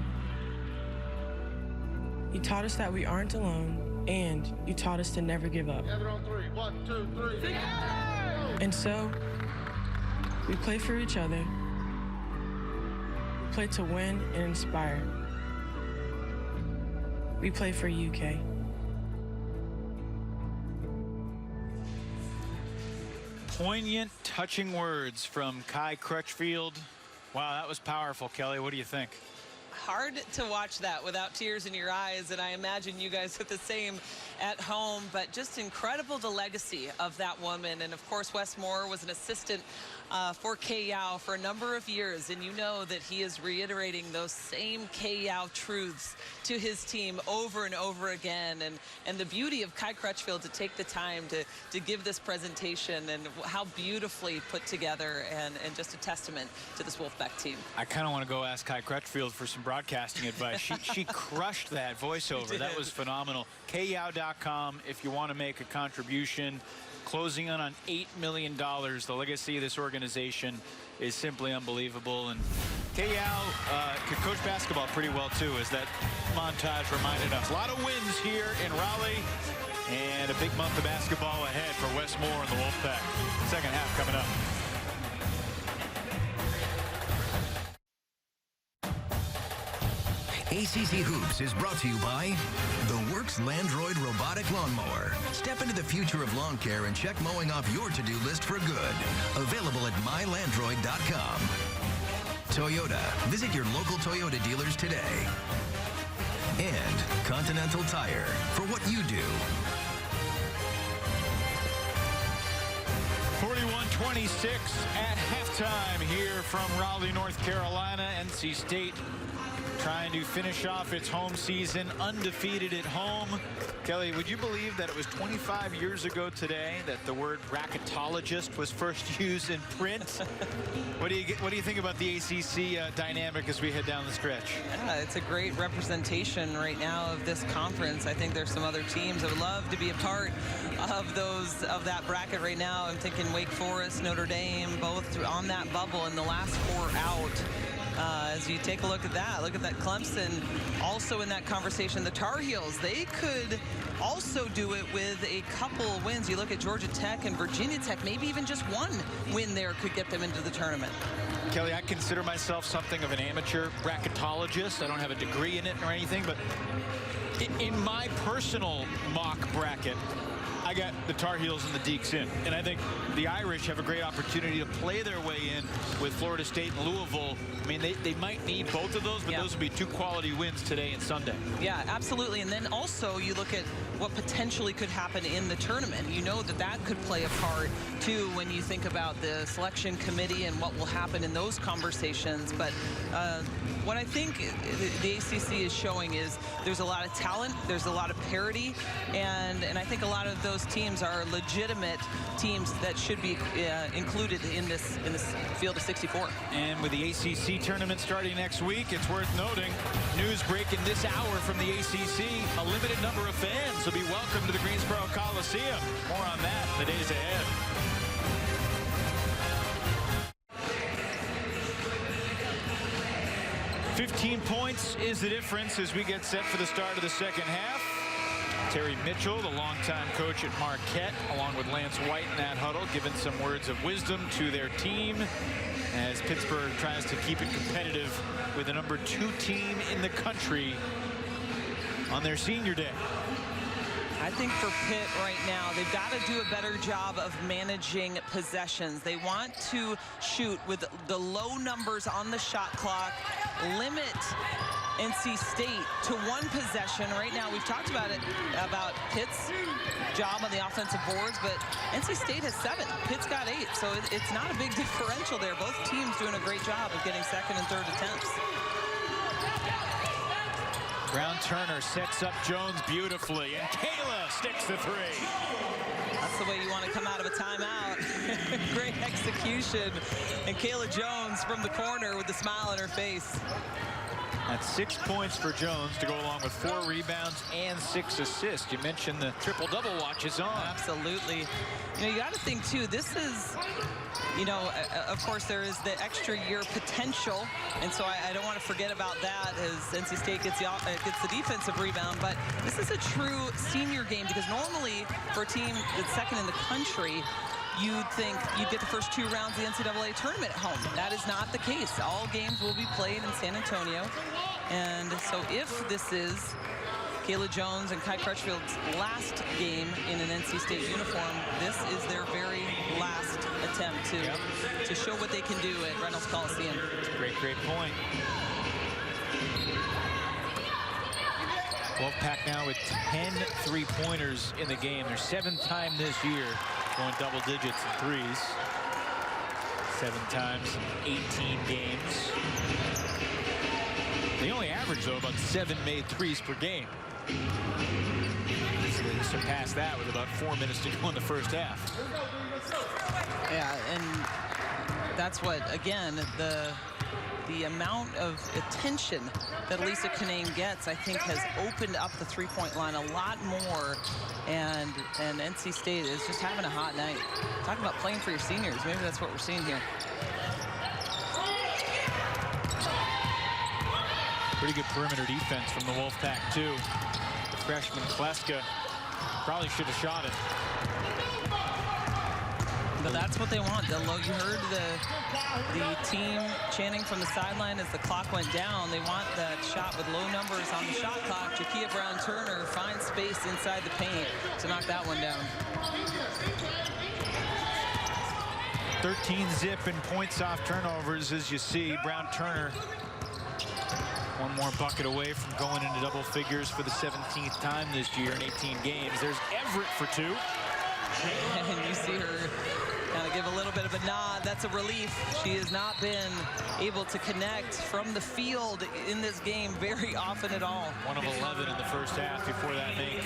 You taught us that we aren't alone, and you taught us to never give up. On 3, 1, 2, 3. And so, we play for each other. We play to win and inspire. We play for you, Kay. Poignant, touching words from Kai Crutchfield. Wow, that was powerful, Kelly. What do you think? Hard to watch that without tears in your eyes, and I imagine you guys are the same at home, but just incredible, the legacy of that woman. And of course, Wes Moore was an assistant for Kay Yow for a number of years, and you know that he is reiterating those same Kay Yow truths to his team over and over again. And the beauty of Kai Crutchfield to take the time to give this presentation, and how beautifully put together, and just a testament to this Wolfpack team. I kind of want to go ask Kai Crutchfield for some broadcasting advice. She crushed that voiceover. That was phenomenal. KYOW.com if you want to make a contribution. Closing in on $8 million. The legacy of this organization is simply unbelievable. And Kay Yow could coach basketball pretty well, too, as that montage reminded us. A lot of wins here in Raleigh, and a big month of basketball ahead for Wes Moore and the Wolfpack. Second half coming up. ACC Hoops is brought to you by the Works Landroid Robotic Lawnmower. Step into the future of lawn care and check mowing off your to-do list for good. Available at mylandroid.com. Toyota. Visit your local Toyota dealers today. And Continental Tire, for what you do. 41-26 at halftime here from Raleigh, North Carolina. NC State trying to finish off its home season undefeated at home. Kelly, would you believe that it was 25 years ago today that the word bracketologist was first used in print? What do you think about the ACC dynamic as we head down the stretch? Yeah, it's a great representation right now of this conference. I think there's some other teams that would love to be a part of that bracket right now. I'm thinking Wake Forest, Notre Dame, both on that bubble, and the last four out. As you take a look at that Clemson also in that conversation. The Tar Heels, they could also do it with a couple wins. You look at Georgia Tech and Virginia Tech, maybe even just one win there could get them into the tournament. Kelly, I consider myself something of an amateur bracketologist. I don't have a degree in it or anything, but in my personal mock bracket, I got the Tar Heels and the Deacs in. And I think the Irish have a great opportunity to play their way in with Florida State and Louisville. I mean, they might need both of those, but those would be two quality wins today and Sunday. Yeah, absolutely. And then also you look at what potentially could happen in the tournament. You know that could play a part, too, when you think about the selection committee and what will happen in those conversations. But what I think the ACC is showing is there's a lot of talent, there's a lot of parity, and I think a lot of those teams are legitimate teams that should be included in this field of 64. And with the ACC tournament starting next week, it's worth noting, news breaking this hour from the ACC, a limited number of fans will be welcome to the Greensboro Coliseum. More on that in the days ahead. $15 points is the difference as we get set for the start of the second half. Terry Mitchell, the longtime coach at Marquette, along with Lance White in that huddle, giving some words of wisdom to their team as Pittsburgh tries to keep it competitive with the #2 team in the country on their senior day. I think for Pitt right now, they've got to do a better job of managing possessions. They want to shoot with the low numbers on the shot clock, limit NC State to one possession. Right now, we've talked about about Pitt's job on the offensive boards, but NC State has 7. Pitt's got 8, so it's not a big differential there. Both teams doing a great job of getting second and third attempts. Brown Turner sets up Jones beautifully, and Kayla sticks the 3. That's the way you want to come out of a timeout. Great execution. And Kayla Jones from the corner with a smile on her face. That's 6 points for Jones to go along with 4 rebounds and 6 assists. You mentioned the triple-double watch is on. Absolutely. You know, you got to think, too, this is, you know, of course, there is the extra year potential, and so I don't want to forget about that as NC State gets the defensive rebound. But this is a true senior game because normally for a team that's second in the country, you'd think you'd get the first 2 rounds of the NCAA tournament at home. That is not the case. All games will be played in San Antonio. And so if this is Kayla Jones and Kai Crutchfield's last game in an NC State uniform. This is their very last attempt to show what they can do at Reynolds Coliseum. Great point. Wolfpack now with 10 3-pointers in the game. Their 7th time this year going double digits in threes. 7 times in 18 games. They only average, though, about 7 made threes per game. So they surpassed that with about 4 minutes to go in the first half. Yeah, and that's what, again, the amount of attention that Lisa Kinane gets, I think, has opened up the three-point line a lot more. And NC State is just having a hot night. Talking about playing for your seniors. Maybe that's what we're seeing here. Pretty good perimeter defense from the Wolfpack, too. The freshman Kleska probably should have shot it. But that's what they want. You heard the team chanting from the sideline as the clock went down. They want that shot with low numbers on the shot clock. Jakia Brown-Turner finds space inside the paint to knock that one down. 13 zip and points off turnovers, as you see. Brown-Turner one more bucket away from going into double figures for the 17th time this year in 18 games. There's Everett for 2. And you see her kind of give a little bit of a nod. That's a relief. She has not been able to connect from the field in this game very often at all. 1 of 11 in the first half before that make.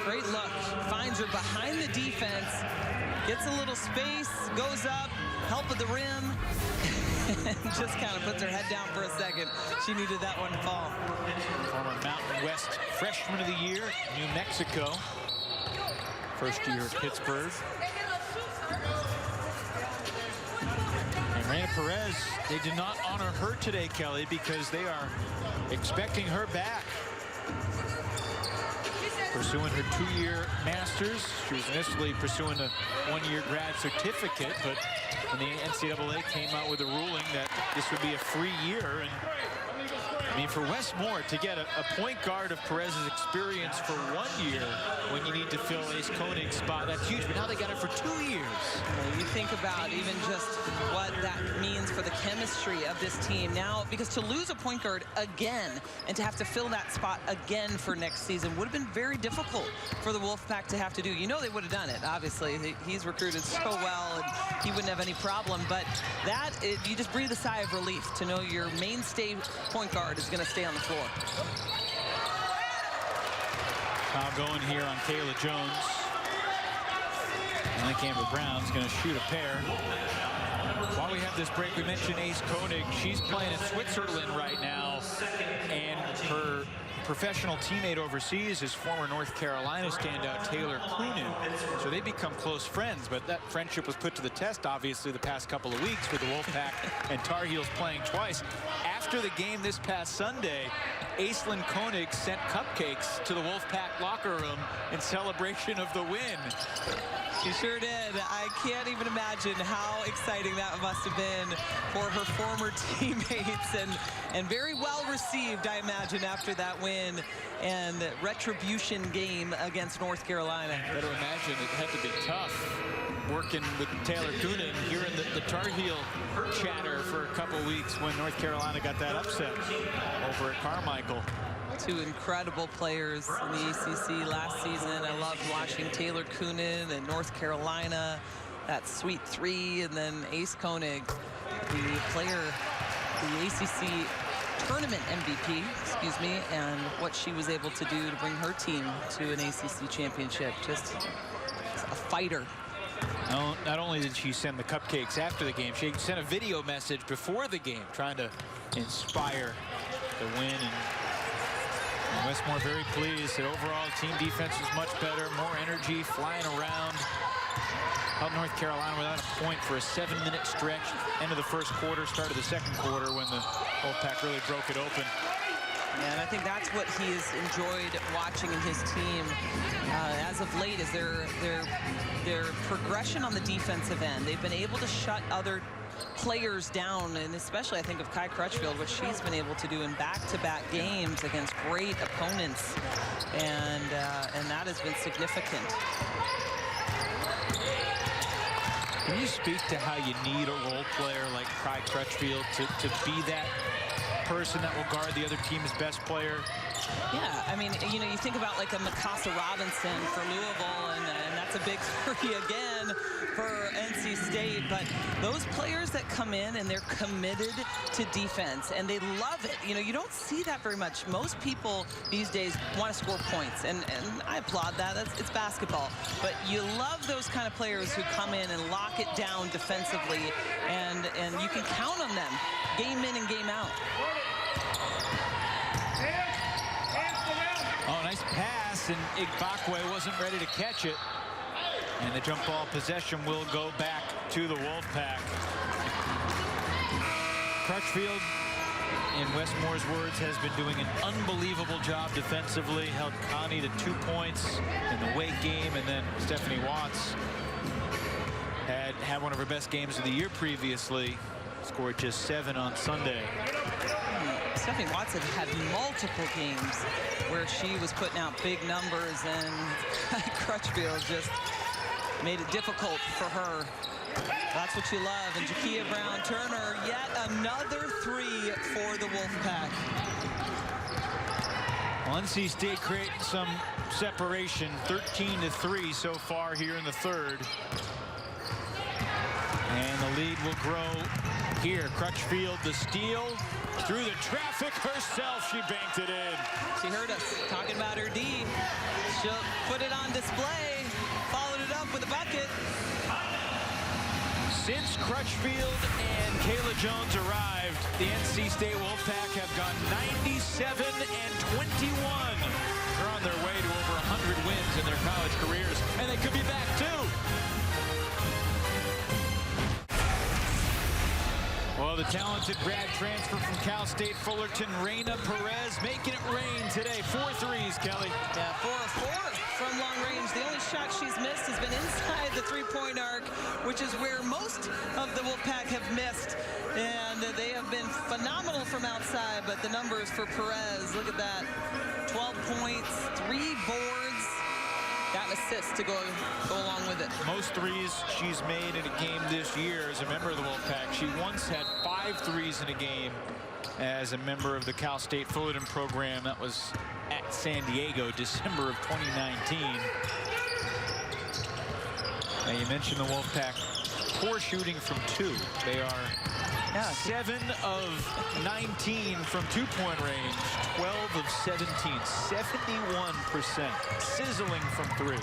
Great look. Finds her behind the defense. Gets a little space. Goes up. Help with the rim. And just kind of puts her head down for a second. She needed that one to fall. Former Mountain West Freshman of the Year, New Mexico. First year at Pittsburgh. And Reina Perez, they did not honor her today, Kelly, because they are expecting her back. Pursuing her 2-year master's. She was initially pursuing a 1-year grad certificate, but when the NCAA came out with a ruling that this would be a free year, and I mean, for Wes Moore to get a point guard of Perez's experience for 1 year when you need to fill Ace Koenig's spot, that's huge. But now they got it for 2 years. You think about even just what that means for the chemistry of this team now, because to lose a point guard again and to have to fill that spot again for next season would have been very difficult for the Wolfpack to have to do. You know they would have done it, obviously. He's recruited so well, and he wouldn't have any problem. But that, you just breathe a sigh of relief to know your mainstay point guard is going to stay on the floor. Foul going here on Kayla Jones. And like Amber Brown's going to shoot a pair. While we have this break, we mentioned Ace Koenig. She's playing in Switzerland right now, and her professional teammate overseas is former North Carolina standout Taylor Coonan. So they become close friends, but that friendship was put to the test, obviously, the past couple of weeks with the Wolfpack and Tar Heels playing twice. After the game this past Sunday, Aislinn Koenig sent cupcakes to the Wolfpack locker room in celebration of the win. She sure did. I can't even imagine how exciting that must have been for her former teammates, and very well received, I imagine, after that win and retribution game against North Carolina. Better imagine it had to be tough working with Taylor Coonan, hearing the Tar Heel chatter for a couple weeks when North Carolina got that upset over at Carmichael. 2 incredible players in the ACC last season. I loved watching Taylor Coonan and North Carolina, that sweet 3, and then Ace Koenig, the player, the ACC tournament MVP, excuse me, and what she was able to do to bring her team to an ACC championship. Just a fighter. No, not only did she send the cupcakes after the game, she sent a video message before the game trying to inspire the win. And Wes Moore very pleased that overall team defense was much better, more energy, flying around. Held North Carolina without a point for a 7-minute stretch. End of the first quarter, start of the second quarter when the Wolfpack really broke it open. Yeah, and I think that's what he has enjoyed watching in his team as of late, is their progression on the defensive end. They've been able to shut other players down, and especially I think of Kai Crutchfield, what she's been able to do in back-to-back games against great opponents, and that has been significant. Can you speak to how you need a role player like Kai Crutchfield to be that person that will guard the other team's best player? Yeah, I mean, you know, you think about like a Mikasa Robinson for Louisville, and that's a big three again for NC State. But those players that come in and they're committed to defense and they love it. You know, you don't see that very much. Most people these days want to score points, and I applaud that. It's basketball. But you love those kind of players who come in and lock it down defensively, and you can count on them game in and game out. Oh, nice pass, and Igbokwe wasn't ready to catch it. And the jump ball possession will go back to the Wolfpack. Crutchfield, in Westmore's words, has been doing an unbelievable job defensively. Held Connie to 2 points in the Wake game, and then Stephanie Watts had one of her best games of the year previously. Scored just 7 on Sunday. Stephanie Watts had multiple games where she was putting out big numbers, and Crutchfield just made it difficult for her. That's what you love. And Jakia Brown-Turner, yet another three for the Wolfpack. Well, NC State creating some separation, 13-3 so far here in the third. And the lead will grow here. Crutchfield, the steal. Through the traffic herself, she banked it in. She heard us talking about her D. She'll put it on display, followed it up with a bucket. Since Crutchfield and Kayla Jones arrived, the NC State Wolfpack have gone 97-21. They're on their way to over 100 wins in their college careers, and they could be back too. Well, the talented grad transfer from Cal State Fullerton, Reyna Perez, making it rain today. 4 threes, Kelly. Yeah, 4 of 4 from long range. The only shot she's missed has been inside the three-point arc, which is where most of the Wolfpack have missed. And they have been phenomenal from outside, but the numbers for Perez, look at that. 12 points, 3 boards. Got an assist to go along with it. Most threes she's made in a game this year as a member of the Wolfpack. She once had 5 threes in a game as a member of the Cal State Fullerton program. That was at San Diego, December of 2019. Now, you mentioned the Wolfpack poor shooting from 2. They are 7 of 19 from 2-point range, 12 of 17, 71%, sizzling from 3.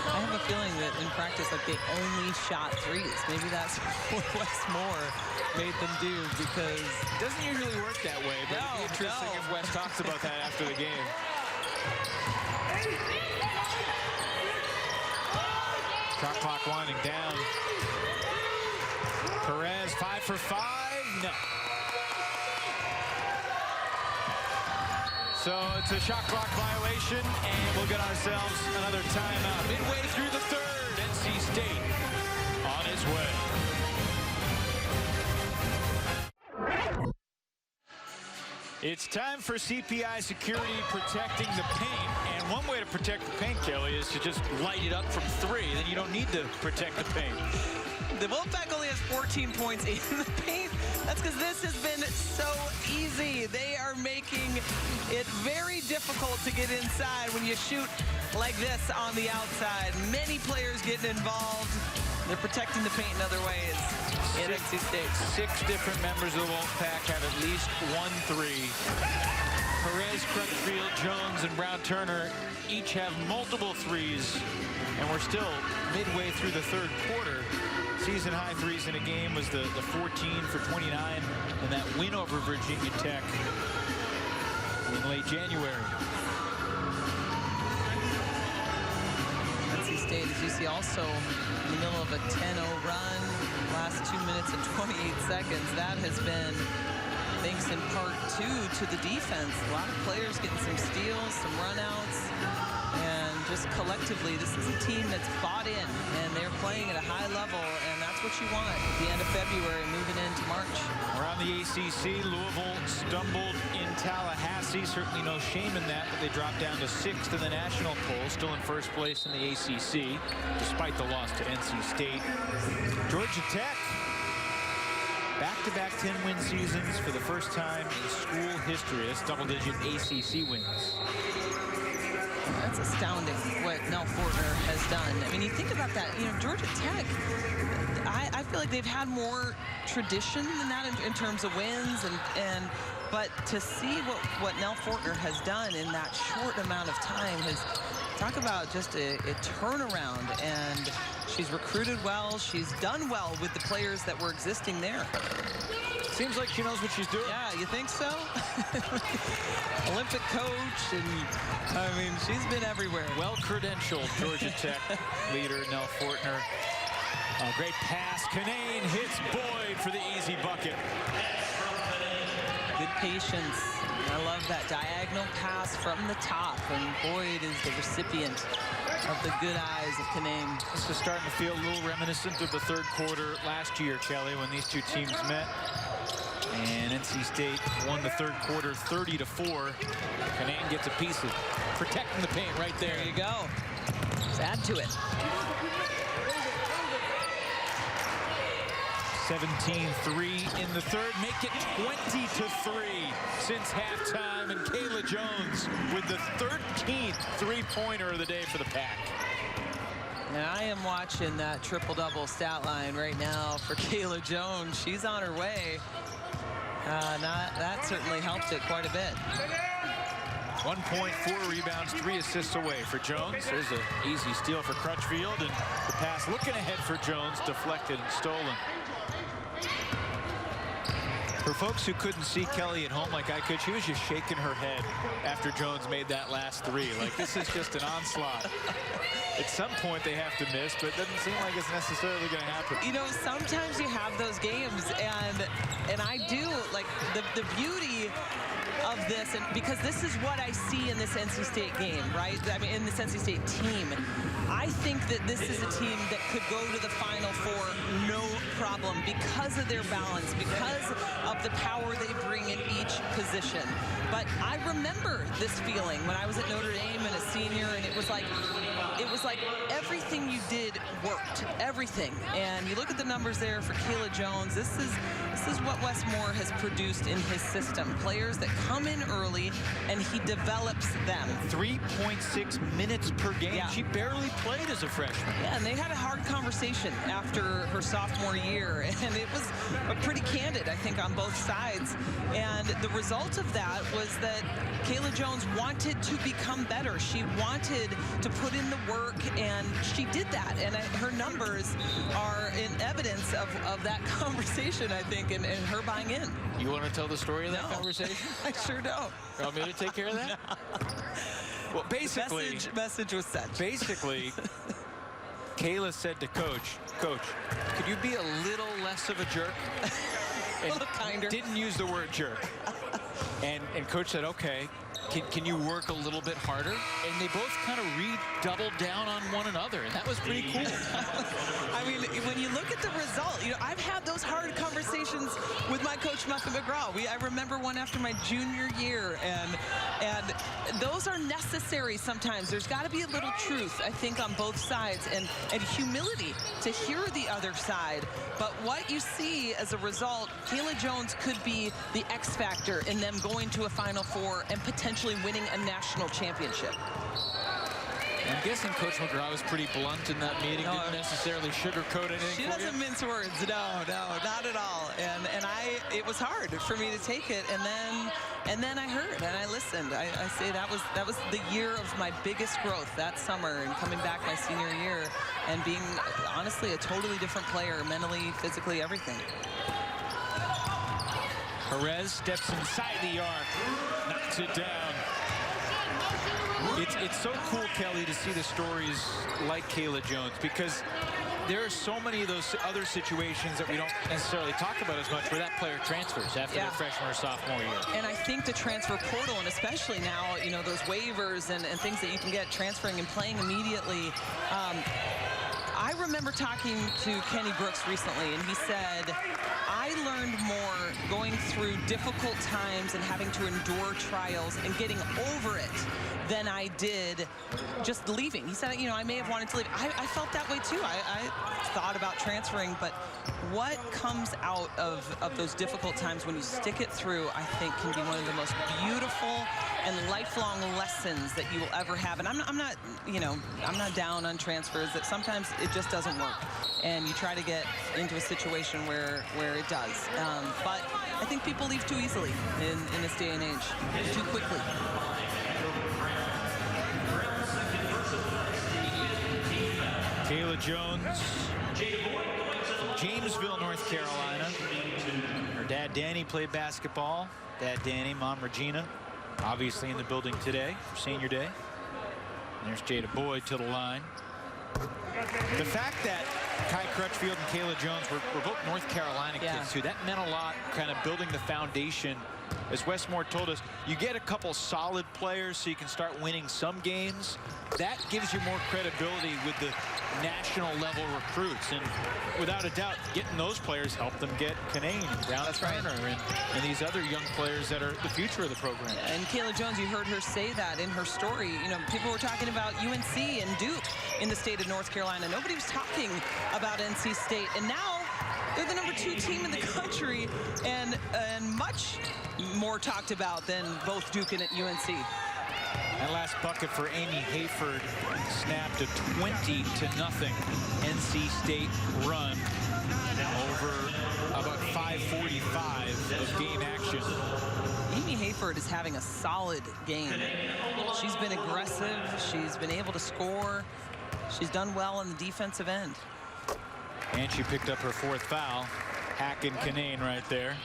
I have a feeling that in practice, like, they only shot threes. Maybe that's what Wes Moore made them do, because it doesn't usually work that way, but it'd be interesting if Wes talks about that after the game. Shot clock winding down. Perez 5 for 5. No. So it's a shot clock violation, and we'll get ourselves another timeout. Midway through the third, NC State on its way. It's time for CPI Security protecting the paint. And one way to protect the paint, Kelly, is to just light it up from 3. Then you don't need to protect the paint. The Wolfpack only has 14 points in the paint. That's because this has been so easy. They are making it very difficult to get inside when you shoot like this on the outside. Many players getting involved. They're protecting the paint in other ways in NC State. 6 different members of the Wolfpack have at least 1 3. Perez, Crutchfield, Jones, and Brown-Turner each have multiple threes, and we're still midway through the third quarter. Season high threes in a game was the 14 for 29 and that win over Virginia Tech in late January. NC State, as you see, also in the middle of a 10-0 run, last 2 minutes and 28 seconds. That has been thanks in part to the defense. A lot of players getting some steals, some runouts, and just collectively, this is a team that's bought in, and they're playing at a high level, and that's what you want at the end of February, moving into March. Around the ACC, Louisville stumbled in Tallahassee. Certainly no shame in that, but they dropped down to 6th in the national poll, still in first place in the ACC, despite the loss to NC State. Georgia Tech, back-to-back 10-win seasons for the first time in school history. That's double-digit ACC wins. That's astounding what Nell Fortner has done. I mean, you think about that, Georgia Tech, I feel like they've had more tradition than that in terms of wins, but to see what Nell Fortner has done in that short amount of time has, talk about just a turnaround, and she's recruited well. She's done well with the players that were existing there. Seems like she knows what she's doing. Yeah, you think so? Olympic coach, and I mean, she's been everywhere. Well-credentialed Georgia Tech leader Nell Fortner. A great pass. Canane hits Boyd for the easy bucket. Good patience. I love that diagonal pass from the top, and Boyd is the recipient of the good eyes of Canane. This is starting to feel a little reminiscent of the third quarter last year, Kelly, when these two teams met. And NC State won the third quarter 30-4. Canane gets a piece of protecting the paint right there. There you go. Let's add to it. 17-3 in the third, make it 20-3 since halftime, and Kayla Jones with the 13th three-pointer of the day for the Pack. And I am watching that triple-double stat line right now for Kayla Jones. She's on her way. That certainly helped it quite a bit. 1 point, 4 rebounds, 3 assists away for Jones. There's an easy steal for Crutchfield, and the pass looking ahead for Jones, deflected and stolen. For folks who couldn't see Kelly at home like I could, she was just shaking her head after Jones made that last three. Like, this is just an onslaught. At some point they have to miss, but it doesn't seem like it's necessarily going to happen. Sometimes you have those games, and I do, like, the beauty of this, and because this is what I see in this NC State game, right? I mean, in this NC State team. I think that this is a team that could go to the Final Four no problem because of their balance, because of the power they bring in each position. But I remember this feeling when I was at Notre Dame and a senior, and it was like everything you did worked, everything. And you look at the numbers there for Kayla Jones. This is what Wes Moore has produced in his system. Players that come in early, and he develops them. 3.6 minutes per game. Yeah. She barely played as a freshman. Yeah, and they had a hard conversation after her sophomore year, and it was pretty candid, I think, on both sides. And the result of that was that Kayla Jones wanted to become better. She wanted to put in the work, and she did that. And her numbers are in evidence of that conversation, I think, and her buying in. You want to tell the story of that conversation? I sure don't. You want me to take care of that? No. Well, basically, message was sent. Basically, Kayla said to Coach, could you be a little less of a jerk? A little kinder. Didn't use the word jerk. And Coach said, okay, can you work a little bit harder? And they both kind of redoubled down on one another, and that was pretty cool. I mean, when you look at the result, I've had those hard conversations with my coach, Muffin McGraw. I remember one after my junior year, and those are necessary sometimes. There's got to be a little truth, I think, on both sides, and humility to hear the other side. But what you see as a result, Kayla Jones could be the X factor in them going to a Final Four and potentially winning a national championship. I'm guessing Coach McGraw was pretty blunt in that meeting, didn't necessarily sugarcoat anything. She doesn't mince words, no, not at all. And it was hard for me to take it, and then I heard and I listened. I say that was the year of my biggest growth that summer, and coming back my senior year and being honestly a totally different player, mentally, physically, everything. Perez steps inside the arc, knocks it down. It's so cool, Kelly, to see the stories like Kayla Jones, because there are so many of those other situations that we don't necessarily talk about as much where that player transfers after their freshman or sophomore year. And I think the transfer portal, and especially now, you know, those waivers and things that you can get transferring and playing immediately. I remember talking to Kenny Brooks recently, and he said, I learned more going through difficult times and having to endure trials and getting over it than I did just leaving. He said, you know, I may have wanted to leave. I felt that way too. I thought about transferring, but what comes out of those difficult times when you stick it through, I think, can be one of the most beautiful and lifelong lessons that you will ever have. And I'm not, you know, I'm not down on transfers. That sometimes it just doesn't work, and you try to get into a situation where it does. But I think people leave too easily in this day and age, too quickly. Kayla Jones from Jamesville, North Carolina. Her dad, Danny, played basketball. Dad, Danny, mom, Regina, obviously in the building today for senior day. And there's Jada Boyd to the line. The fact that Kai Crutchfield and Kayla Jones were both North Carolina kids too, that meant a lot, kind of building the foundation. As Wes Moore told us, you get a couple solid players so you can start winning some games. That gives you more credibility with the national level recruits, and without a doubt, getting those players helped them get Canane, Brown Turner, and these other young players that are the future of the program. And Kayla Jones, you heard her say that in her story. You know, people were talking about UNC and Duke in the state of North Carolina. Nobody was talking about NC State, and now they're the #2 team in the country, and much more talked about than both Duke and UNC. That last bucket for Amy Hayford snapped a 20-0 NC State run over about 5:45 of game action. Amy Hayford is having a solid game. She's been aggressive. She's been able to score. She's done well on the defensive end. And she picked up her 4th foul. Hack and Canane right there.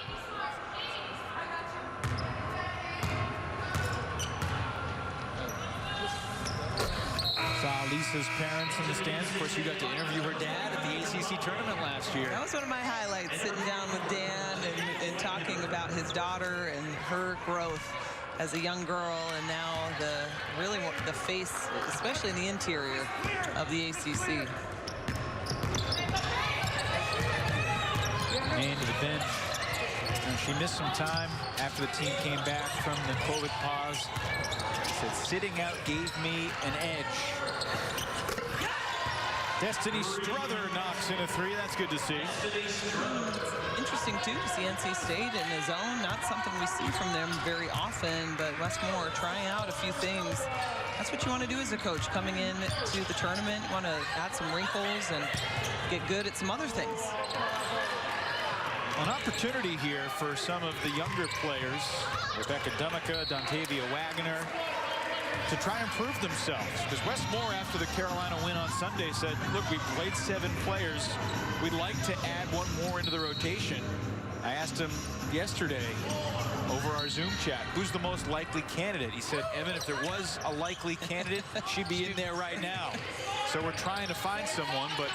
Saw Lisa's parents in the stands. Of course, you got to interview her dad at the ACC tournament last year. That was one of my highlights, sitting down with Dan and talking about his daughter and her growth as a young girl, and now really the face, especially in the interior of the ACC. Main to the bench. And she missed some time after the team came back from the COVID pause. She said, sitting out gave me an edge. Destiny Struther knocks in a 3. That's good to see. Interesting, too, to see NC State in the zone. Not something we see from them very often, but Wes Moore trying out a few things. That's what you want to do as a coach, coming in to the tournament. You want to add some wrinkles and get good at some other things. An opportunity here for some of the younger players, Rebecca Dumica, Dontavia Wagner, to try and prove themselves. Because Wes Moore, after the Carolina win on Sunday, said, look, we played 7 players. We'd like to add one more into the rotation. I asked him yesterday over our Zoom chat, who's the most likely candidate? He said, Evan, if there was a likely candidate, she'd be in there right now. So we're trying to find someone, but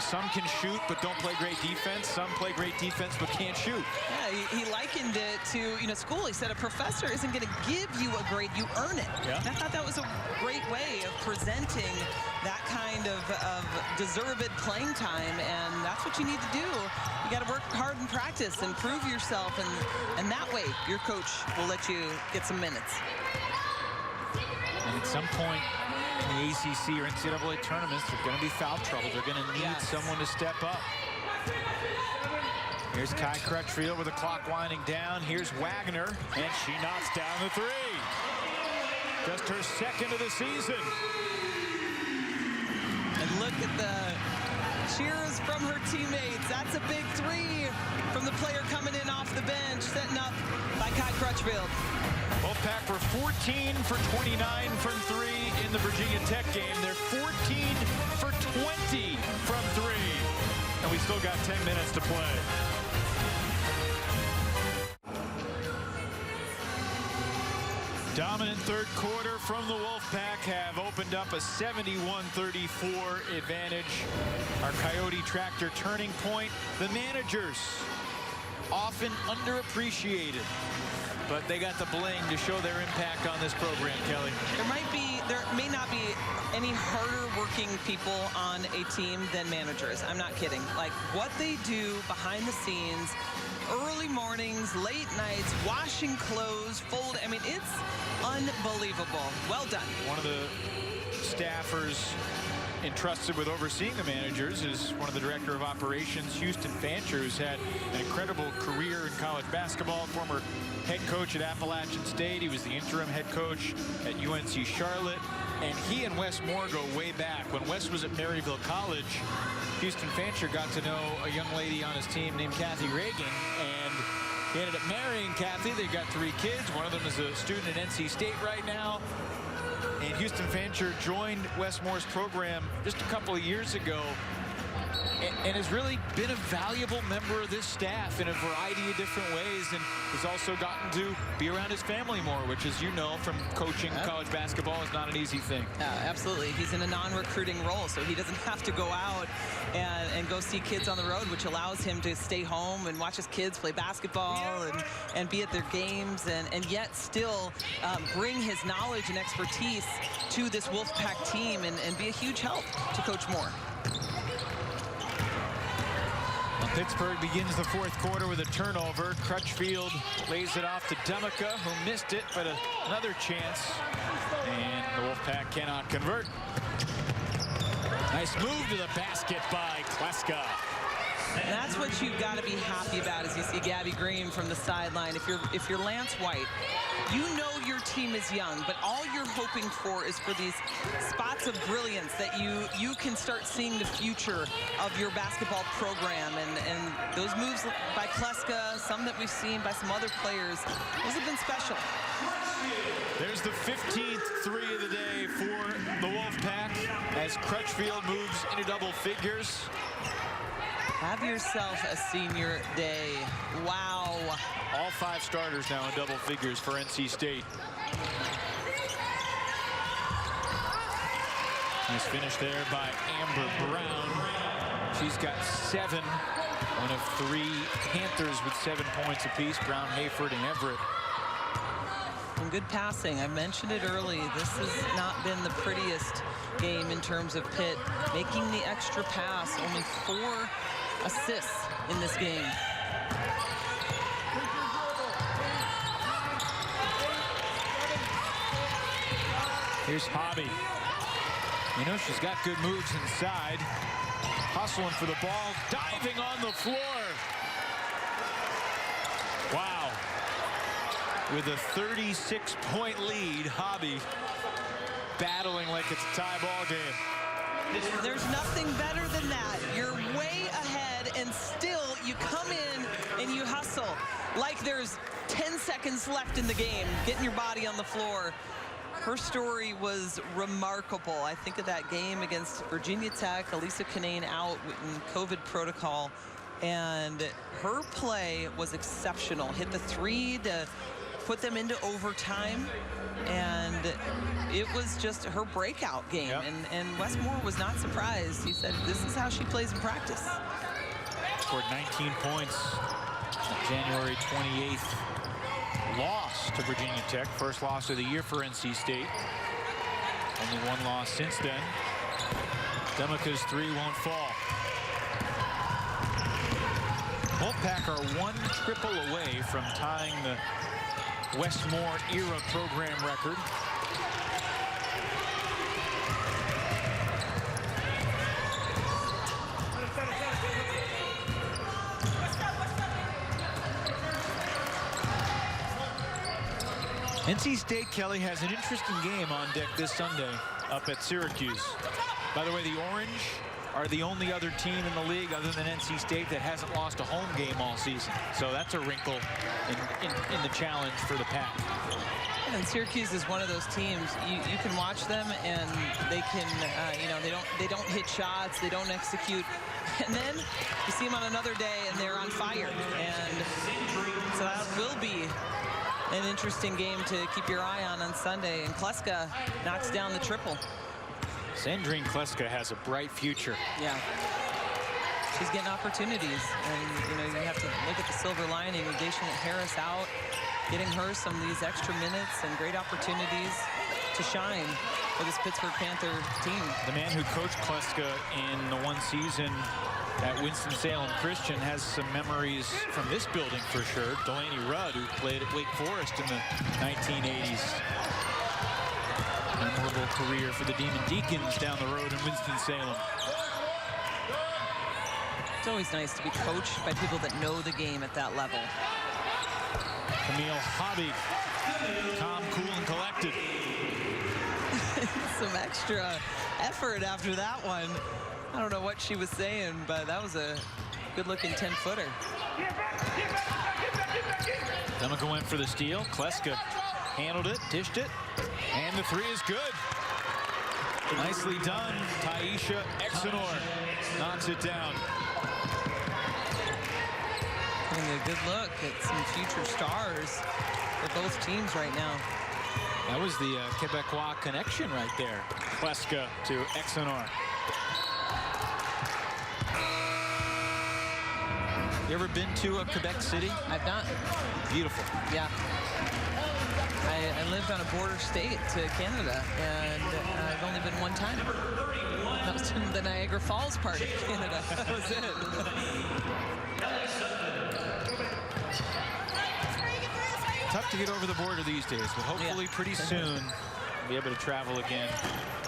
some can shoot but don't play great defense. Some play great defense but can't shoot. Yeah, he likened it to, you know, school. He said a professor isn't going to give you a grade, you earn it. Yeah. And I thought that was a great way of presenting that kind of deserved playing time, and that's what you need to do. You got to work hard in practice and prove yourself, and that way your coach will let you get some minutes. And at some point in the ACC or NCAA tournaments, there's going to be foul trouble. They're going to need someone to step up. Here's Kai Crutchfield with the clock winding down. Here's Wagner, and she knocks down the 3. Just her 2nd of the season. And look at the cheers from her teammates. That's a big 3 from the player coming in off the bench, setting up by Kai Crutchfield. Wolfpack were 14 for 29 from 3 in the Virginia Tech game. They're 14 for 20 from 3. And we still got 10 minutes to play. Dominant third quarter from the Wolfpack have opened up a 71-34 advantage. Our Coyote Tractor turning point. The managers, often underappreciated, but they got the bling to show their impact on this program, Kelly. There may not be any harder working people on a team than managers. I'm not kidding. Like what they do behind the scenes, early mornings, late nights, washing clothes, fold. I mean, it's unbelievable. Well done. One of the staffers entrusted with overseeing the managers is one of the director of operations, Houston Fancher, who's had an incredible career in college basketball, former head coach at Appalachian State. He was the interim head coach at UNC Charlotte. And he and Wes Moore go way back. When Wes was at Maryville College, Houston Fancher got to know a young lady on his team named Kathy Reagan, and he ended up marrying Kathy. They got 3 kids. One of them is a student at NC State right now. And Houston Fancher joined Wes Moore's program just a couple of years ago and has really been a valuable member of this staff in a variety of different ways, and has also gotten to be around his family more, which, as you know from coaching college basketball, is not an easy thing. Absolutely. He's in a non-recruiting role, so he doesn't have to go out and go see kids on the road, which allows him to stay home and watch his kids play basketball and be at their games, and yet still bring his knowledge and expertise to this Wolfpack team and be a huge help to Coach Moore. Pittsburgh begins the fourth quarter with a turnover. Crutchfield lays it off to Demica, who missed it, but another chance. And the Wolfpack cannot convert. Nice move to the basket by Kleska. And that's what you've got to be happy about as you see Gabby Green from the sideline. If you're Lance White, you know your team is young, but all you're hoping for is for these spots of brilliance that you can start seeing the future of your basketball program. And those moves by Kleska, some that we've seen by some other players, those have been special. There's the 15th three of the day for the Wolfpack as Crutchfield moves into double figures. Have yourself a senior day. Wow. All 5 starters now in double figures for NC State. Nice finish there by Amber Brown. She's got 7, one of 3 Panthers with 7 points apiece, Brown, Hayford, and Everett. And good passing. I mentioned it early. This has not been the prettiest game in terms of Pitt making the extra pass. Only 4 assists in this game. Here's Hobby. You know, she's got good moves inside. Hustling for the ball, diving on the floor. Wow. With a 36-point lead, Hobby battling like it's a tie ball game. There's nothing better than that. You're way ahead, and still you come in and you hustle like there's 10 seconds left in the game, getting your body on the floor. Her story was remarkable. I think of that game against Virginia Tech, Elisa Canane out in COVID protocol, and her play was exceptional. Hit the 3 to put them into overtime, and it was just her breakout game. Yep. And Wes Moore was not surprised. He said, this is how she plays in practice. Scored 19 points January 28th. Loss to Virginia Tech. First loss of the year for NC State. Only 1 loss since then. Demica's 3 won't fall. Wolfpack are 1 triple away from tying the Wes Moore era program record. NC State, Kelly, has an interesting game on deck this Sunday up at Syracuse. By the way, the Orange are the only other team in the league other than NC State that hasn't lost a home game all season. So that's a wrinkle in the challenge for the Pack. And Syracuse is one of those teams you can watch them and they can you know, they don't hit shots, they don't execute, and then you see them on another day and they're on fire. And so that will be an interesting game to keep your eye on Sunday. And Kleska knocks down the triple. Sandrine Kleska has a bright future. Yeah. She's getting opportunities. And, you know, you have to look at the silver lining with Daisha Harris out, getting her some of these extra minutes and great opportunities to shine for this Pittsburgh Panther team. The man who coached Kleska in the one season at Winston-Salem Christian has some memories from this building for sure. Delaney Rudd, who played at Wake Forest in the 1980s. Memorable career for the Demon Deacons down the road in Winston-Salem. It's always nice to be coached by people that know the game at that level. Camille Hobby, calm, cool, and collected. Some extra effort after that one. I don't know what she was saying, but that was a good-looking 10-footer. Demika went for the steal. Kleska handled it, dished it, and the three is good. Nicely done. Taisha Exenor knocks it down. Getting a good look at some future stars for both teams right now. That was the Quebecois connection right there. Kleska to Exenor. You ever been to a Quebec City? I've not. Beautiful. Yeah. I lived on a border state to Canada, and I've only been one time. That was in the Niagara Falls part of Canada. That was it. Tough to get over the border these days, but hopefully pretty soon we'll be able to travel again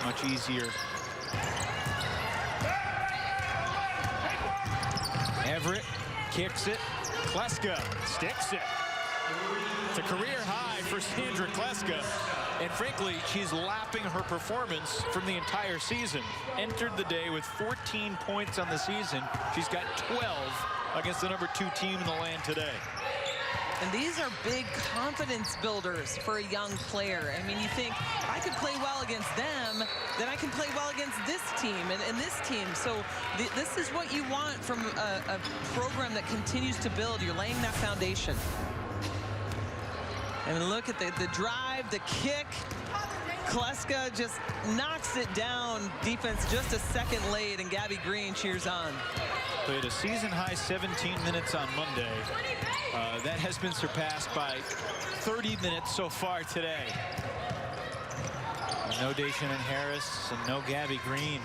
much easier. Everett kicks it. Kleska sticks it. It's a career high for Sandra Kleska. And frankly, she's lapping her performance from the entire season. Entered the day with 14 points on the season. She's got 12 against the #2 team in the land today. And these are big confidence builders for a young player. I mean, you think, I could play well against them, then I can play well against this team and this team. So this is what you want from a program that continues to build. You're laying that foundation. And look at the drive, the kick. Kleska just knocks it down. Defense just a second late, and Gabby Green cheers on. Played a season-high 17 minutes on Monday. That has been surpassed by 30 minutes so far today. No Daisha Harris and no Gabby Green.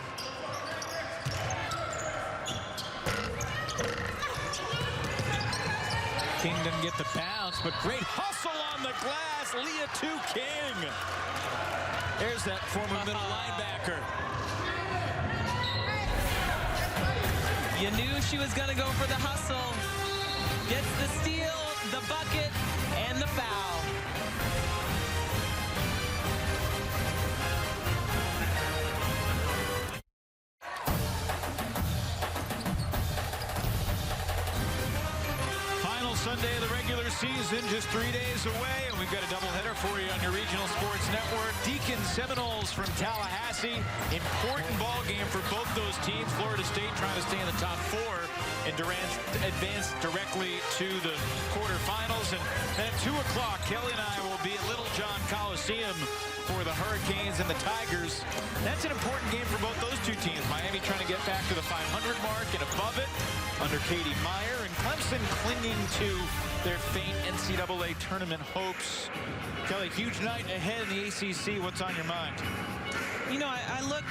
King doesn't get the bounce, but great hustle on the glass. Leah King. There's that former middle linebacker. You knew she was going to go for the hustle. Gets the steal, the bucket, and the foul. Final Sunday of the regular season, just 3 days away, and we've got a doubleheader for you on your regional sports network. Deacons Seminoles from Tallahassee. Important ball game for both those teams. Florida State trying to stay in the top 4. And Durant advanced directly to the quarterfinals. And at 2 o'clock, Kelly and I will be at Little John Coliseum for the Hurricanes and the Tigers. That's an important game for both those two teams. Miami trying to get back to the 500 mark and above it under Katie Meyer. And Clemson clinging to their faint NCAA tournament hopes. Kelly, huge night ahead in the ACC. What's on your mind? You know, I look,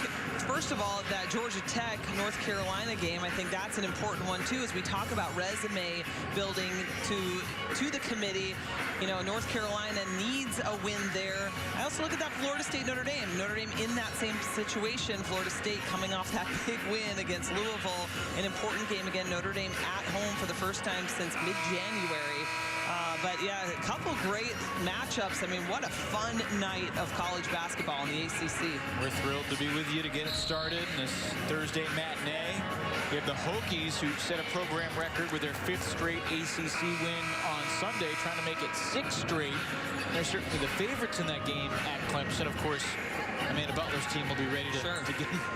first of all, at that Georgia Tech, North Carolina game. I think that's an important one, too, as we talk about resume building to the committee. You know, North Carolina needs a win there. I also look at that Florida State Notre Dame. Notre Dame in that same situation. Florida State coming off that big win against Louisville. An important game again. Notre Dame at home for the first time since mid-January. But yeah, a couple great matchups. I mean, what a fun night of college basketball in the ACC. We're thrilled to be with you to get it started in this Thursday matinee. We have the Hokies, who set a program record with their 5th straight ACC win on Sunday, trying to make it 6 straight. They're certainly the favorites in that game at Clemson. Of course, Amanda Butler's team will be ready to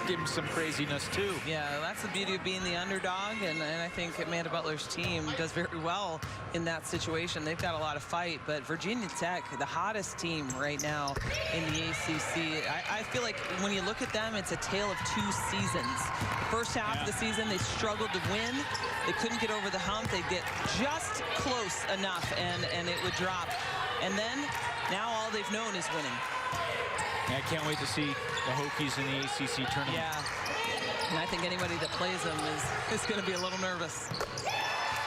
give him some craziness too. Yeah, that's the beauty of being the underdog, and I think Amanda Butler's team does very well in that situation. They've got a lot of fight, but Virginia Tech, the hottest team right now in the ACC. I feel like when you look at them, it's a tale of two seasons. The first half of the season, they struggled to win. They couldn't get over the hump. They'd get just close enough, and it would drop. And then, now all they've known is winning. I can't wait to see the Hokies in the ACC tournament. Yeah, and I think anybody that plays them is going to be a little nervous.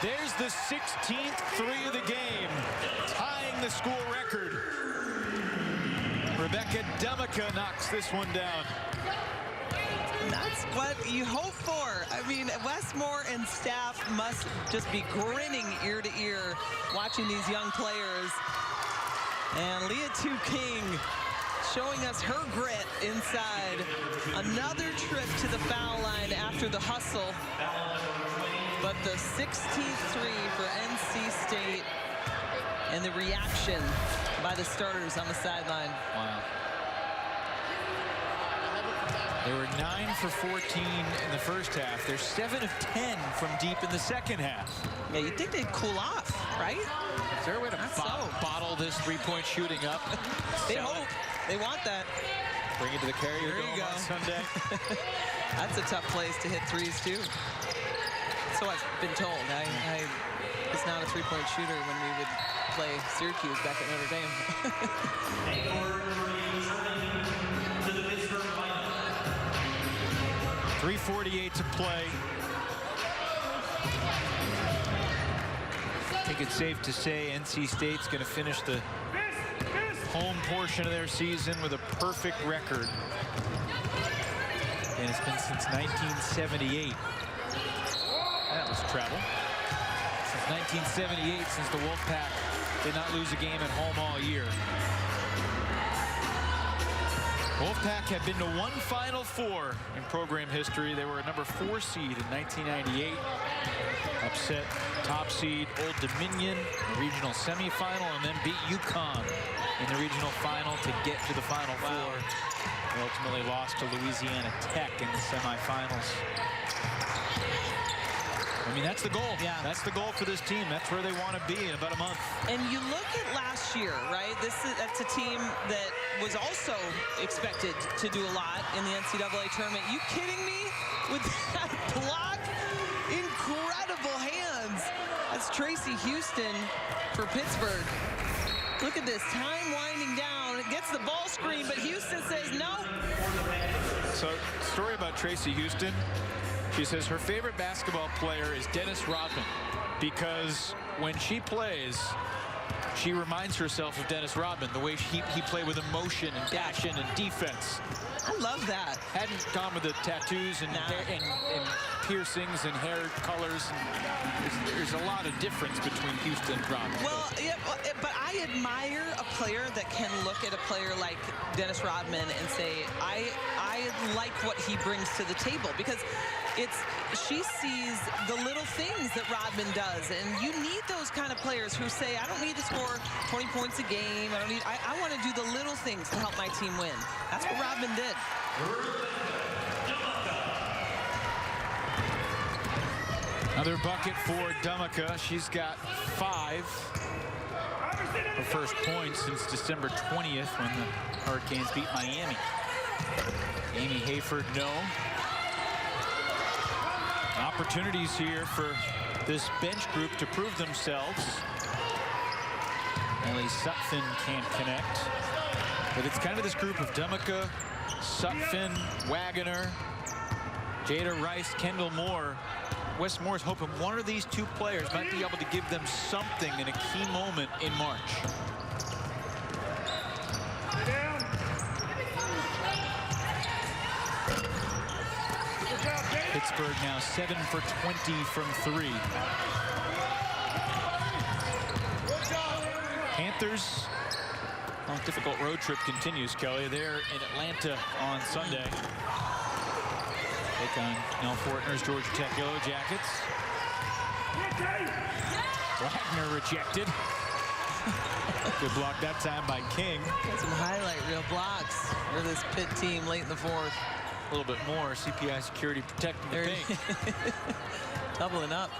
There's the 16th three of the game, tying the school record. Rebecca Demica knocks this one down. That's what you hope for. I mean, Westmore and staff must just be grinning ear to ear watching these young players. And Leah Tu King showing us her grit inside. Another trip to the foul line after the hustle. But the 16th three for NC State, and the reaction by the starters on the sideline. Wow. They were 9 for 14 in the first half. They're 7 of 10 from deep in the second half. Yeah, you'd think they'd cool off, right? Is there a way to bottle this three-point shooting up? They hope. They want that. Bring it to the Carrier Dome on Sunday. That's a tough place to hit threes, too. So I've been told. I was not a three-point shooter when we would play Syracuse back at Notre Dame. 3:48 to play. I think it's safe to say NC State's going to finish the home portion of their season with a perfect record. And it's been since 1978. That was travel. Since 1978, since the Wolfpack did not lose a game at home all year. Wolfpack had been to one Final Four in program history. They were a number 4 seed in 1998. Upset top seed Old Dominion in the regional semifinal, and then beat UConn in the regional final to get to the Final Four. They ultimately lost to Louisiana Tech in the semifinals. I mean, that's the goal. Yeah. That's the goal for this team. That's where they want to be in about a month. And you look at last year, right? That's a team that was also expected to do a lot in the NCAA tournament. You kidding me? With that block? Incredible hands. That's Tracy Houston for Pittsburgh. Look at this. Time winding down. It gets the ball screen, but Houston says no. So, story about Tracy Houston. She says her favorite basketball player is Dennis Rodman because when she plays, she reminds herself of Dennis Rodman, the way he played with emotion and passion and defense. I love that. Hadn't gone with the tattoos and piercings and hair colors. There's a lot of difference between Houston and Rodman. Well, yeah, but I admire a player that can look at a player like Dennis Rodman and say, I like what he brings to the table, because she sees the little things that Rodman does, and you need those kind of players who say, I don't need to score 20 points a game. I want to do the little things to help my team win. That's what Rodman did. Another bucket for Demica. She's got 5. Her first points since December 20th when the Hurricanes beat Miami. Amy Hayford, no. Opportunities here for this bench group to prove themselves. Ellie Sutphin can't connect. But it's kind of this group of Demica, Sutphin, Wagoner, Jada Rice, Kendall Moore. Wes Moore's hoping one of these two players might be able to give them something in a key moment in March. Pittsburgh now 7 for 20 from 3. Panthers, long difficult road trip continues, Kelly. They're in Atlanta on Sunday. Take on Nell Fortner's Georgia Tech Yellow Jackets. Wagner rejected. Good block that time by King. Got some highlight reel blocks for this Pitt team late in the fourth. A little bit more. CPI security protecting the pink. Doubling up.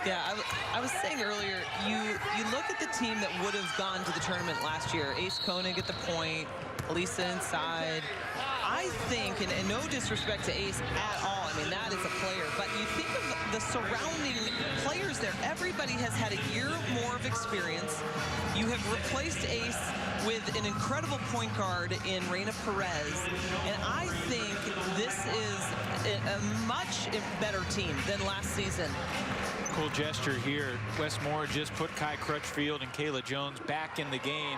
Yeah, I was saying earlier, you look at the team that would have gone to the tournament last year. Ace Koenig at the point, Lisa inside. I think, and no disrespect to Ace at all, I mean, that is a player, but you think of the surrounding players there. Everybody has had a year more of experience. You have replaced Ace with an incredible point guard in Reina Perez, and I think this is a much better team than last season. Cool gesture here. Westmore just put Kai Crutchfield and Kayla Jones back in the game.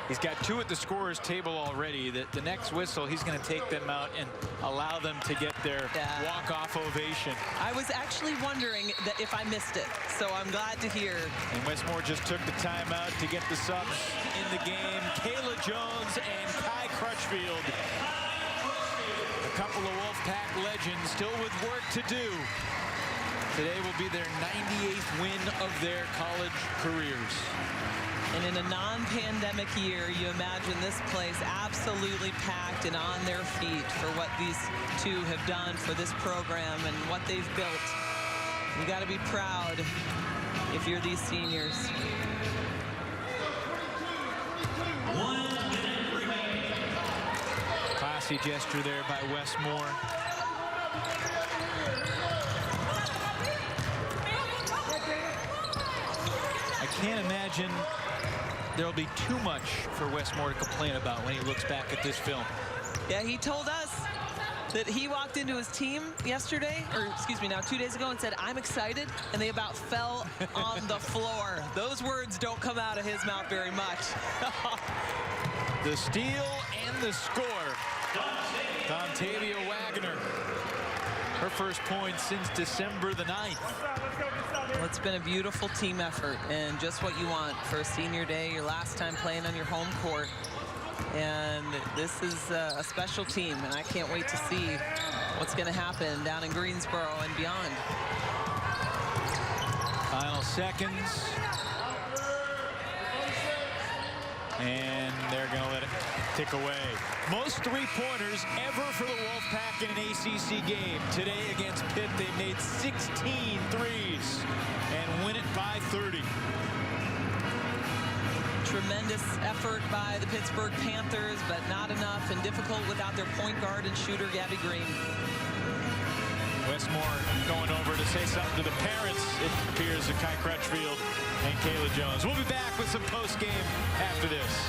He's got 2 at the scorer's table already. The next whistle, he's going to take them out and allow them to get their walk-off ovation. I was actually wondering that if I missed it, so I'm glad to hear. And Westmore just took the timeout to get the subs in the game. Kayla Jones and Kai Crutchfield. A couple of Wolfpack legends still with work to do. Today will be their 98th win of their college careers. And in a non-pandemic year, you imagine this place absolutely packed and on their feet for what these two have done for this program and what they've built. You got to be proud if you're these seniors. 1 minute remaining. Classy gesture there by Westmore. I can't imagine there'll be too much for Westmore to complain about when he looks back at this film. Yeah, he told us that he walked into his team yesterday, or excuse me, now 2 days ago, and said, I'm excited, and they about fell on the floor. Those words don't come out of his mouth very much. The steal and the score. Dontavia Wagner. Her first point since December the 9th. Well, it's been a beautiful team effort and just what you want for a senior day, your last time playing on your home court. And this is a special team, and I can't wait to see what's going to happen down in Greensboro and beyond. Final seconds. And they're going to let it tick away. Most three-pointers ever for the Wolfpack in an ACC game. Today against Pitt, they made 16 threes and win it by 30. Tremendous effort by the Pittsburgh Panthers, but not enough and difficult without their point guard and shooter, Gabby Green. Westmore going over to say something to the parents, it appears, of Kai Crutchfield and Kayla Jones. We'll be back with some post-game after this.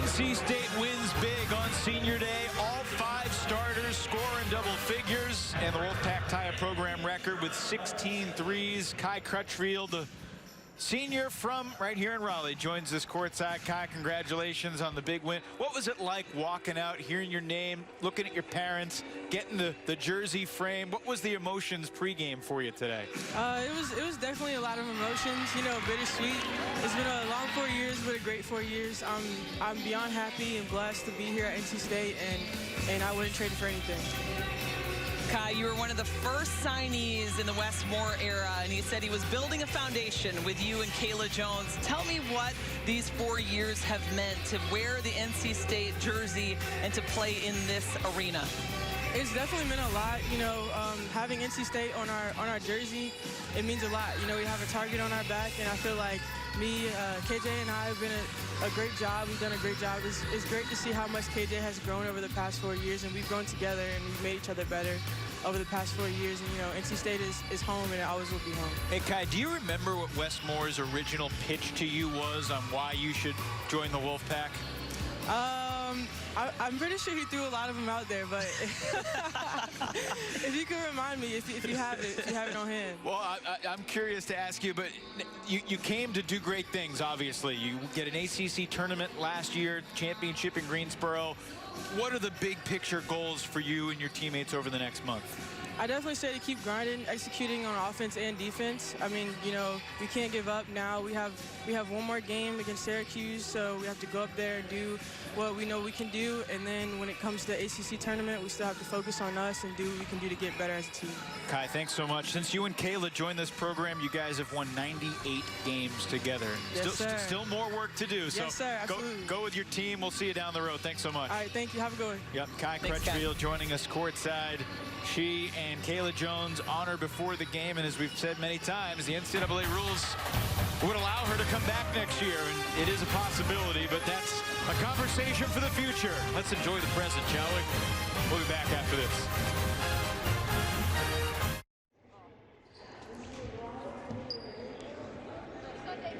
NC State wins big on senior day. All 5 starters score in double figures, and the Wolfpack tie a program record with 16 threes. Kai Crutchfield, the senior from right here in Raleigh, joins us courtside. Kai, congratulations on the big win. What was it like walking out, hearing your name, looking at your parents, getting the jersey frame? What was the emotions pregame for you today? It was definitely a lot of emotions, you know, bittersweet. It's been a long 4 years, but a great 4 years. I'm beyond happy and blessed to be here at NC State, and I wouldn't trade it for anything. Kai, you were one of the first signees in the Westmore era, and he said he was building a foundation with you and Kayla Jones. Tell me what these 4 years have meant to wear the NC State jersey and to play in this arena. It's definitely meant a lot, you know, having NC State on our jersey, it means a lot. You know, we have a target on our back, and I feel like me, KJ and I have been a great job. We've done a great job. It's great to see how much KJ has grown over the past 4 years, and we've grown together, and we've made each other better over the past 4 years. And, you know, NC State is home, and it always will be home. Hey, Kai, do you remember what Westmore's original pitch to you was on why you should join the Wolfpack? I'm pretty sure he threw a lot of them out there, but if you could remind me, if you have it on hand. Well, I'm curious to ask you, but you came to do great things, obviously. You get an ACC tournament last year, championship in Greensboro. What are the big picture goals for you and your teammates over the next month? I definitely say to keep grinding, executing on offense and defense. I mean, you know, we can't give up now. We have one more game against Syracuse, so we have to go up there and do what we know we can do. And then when it comes to the ACC tournament, we still have to focus on us and do what we can do to get better as a team. Kai, thanks so much. Since you and Kayla joined this program, you guys have won 98 games together. Yes, sir. Still more work to do. So yes, sir. Absolutely. Go with your team. We'll see you down the road. Thanks so much. All right, thank you. Have a good one. Yep, Kai Crutchfield joining us courtside. She and Kayla Jones honor before the game, and as we've said many times, the NCAA rules would allow her to come back next year, and it is a possibility, but that's a conversation for the future. Let's enjoy the present, shall we? We'll be back after this.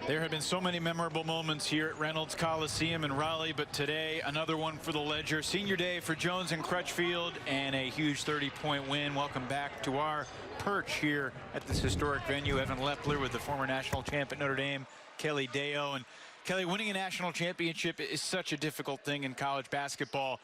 There have been so many memorable moments here at Reynolds Coliseum in Raleigh, but today another one for the ledger. Senior day for Jones and Crutchfield, and a huge 30-point win. Welcome back to our perch here at this historic venue. Evan Lepler with the former national champ at Notre Dame, Kelly Deo. And Kelly, winning a national championship is such a difficult thing in college basketball.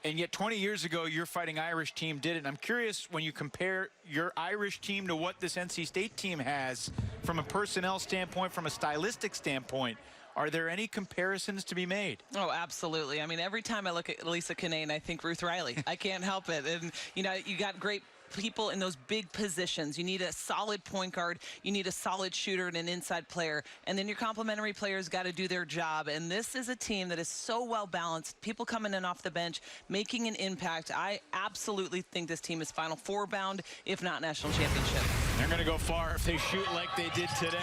And yet 20 years ago, your Fighting Irish team did it. And I'm curious, when you compare your Irish team to what this NC State team has from a personnel standpoint, from a stylistic standpoint, are there any comparisons to be made? Oh, absolutely. I mean, every time I look at Lisa Kinane, I think Ruth Riley. I can't help it. And, you know, you got great people in those big positions. You need a solid point guard. You need a solid shooter and an inside player. And then your complementary players got to do their job. And this is a team that is so well balanced. People coming in off the bench, making an impact. I absolutely think this team is Final Four bound, if not national championship. They're going to go far if they shoot like they did today.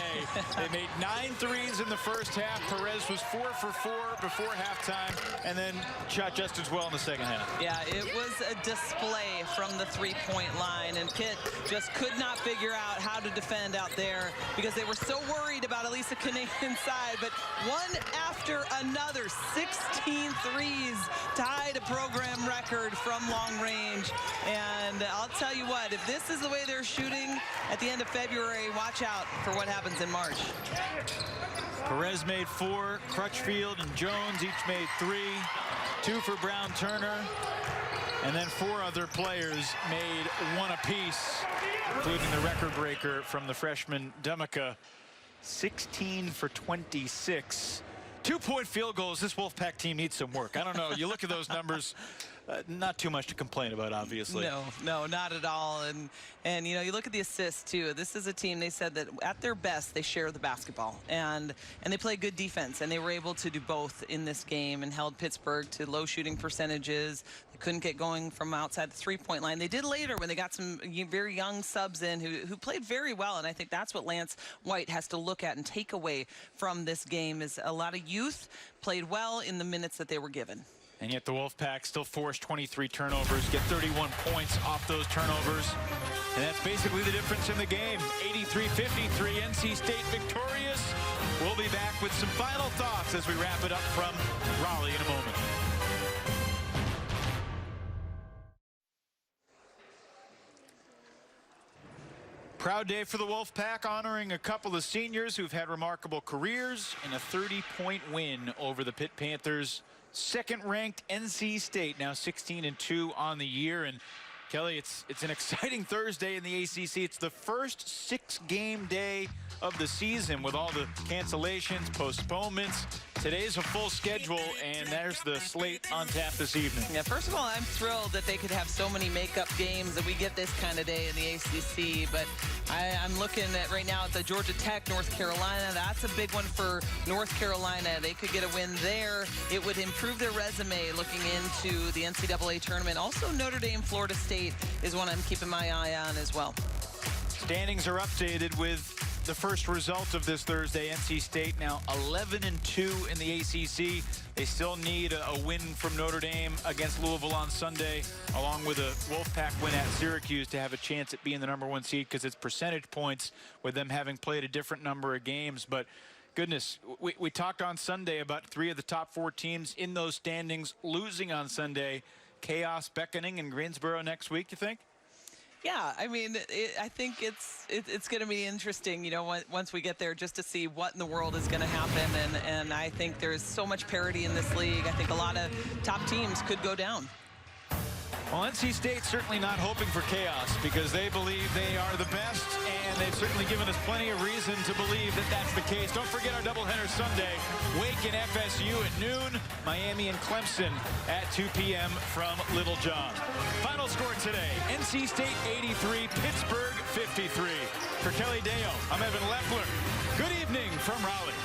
They made 9 threes in the first half. Perez was 4 for 4 before halftime, and then shot just as well in the second half. Yeah, it was a display from the three-point line, and Pitt just could not figure out how to defend out there because they were so worried about Elisa Kinane inside. But one after another, 16 threes, tied a program record from long range. And I'll tell you what, if this is the way they're shooting at the end of February, watch out for what happens in March. Perez made 4, Crutchfield and Jones each made 3, 2 for Brown Turner, and then 4 other players made 1 apiece, including the record breaker from the freshman Demica, 16 for 26. 2-point field goals. This Wolfpack team needs some work. I don't know. You look at those numbers, not too much to complain about, obviously. No, not at all. And you know, you look at the assists too. This is a team, they said that at their best they share the basketball, and they play good defense, and they were able to do both in this game and held Pittsburgh to low shooting percentages. They couldn't get going from outside the three-point line. They did later when they got some very young subs in who played very well, and I think that's what Lance White has to look at and take away from this game is a lot of youth played well in the minutes that they were given. And yet the Wolfpack still forced 23 turnovers, get 31 points off those turnovers. And that's basically the difference in the game. 83-53, NC State victorious. We'll be back with some final thoughts as we wrap it up from Raleigh in a moment. Proud day for the Wolfpack, honoring a couple of seniors who've had remarkable careers in a 30-point win over the Pitt Panthers. Second-ranked NC State, now 16-2 on the year. And Kelly, it's an exciting Thursday in the ACC. It's the first 6-game day of the season with all the cancellations, postponements. Today's a full schedule, and there's the slate on tap this evening. Yeah, first of all, I'm thrilled that they could have so many makeup games, that we get this kind of day in the ACC. But I'm looking at right now at the Georgia Tech, North Carolina. That's a big one for North Carolina. They could get a win there. It would improve their resume looking into the NCAA tournament. Also, Notre Dame, Florida State is one I'm keeping my eye on as well. Standings are updated with the first result of this Thursday. NC State now 11-2 in the ACC. They still need a win from Notre Dame against Louisville on Sunday, along with a Wolfpack win at Syracuse to have a chance at being the #1 seed, because it's percentage points with them having played a different number of games. But goodness, we talked on Sunday about 3 of the top 4 teams in those standings losing on Sunday. Chaos beckoning in Greensboro next week, you think? Yeah, I mean, I think it's going to be interesting, you know, once we get there, just to see what in the world is going to happen. And I think there's so much parity in this league. I think a lot of top teams could go down. Well, NC State certainly not hoping for chaos because they believe they are the best, and they've certainly given us plenty of reason to believe that that's the case. Don't forget our doubleheader Sunday. Wake and FSU at noon. Miami and Clemson at 2 p.m. from Little John. Final score today, NC State 83, Pittsburgh 53. For Kelly Deo, I'm Evan Leffler. Good evening from Raleigh.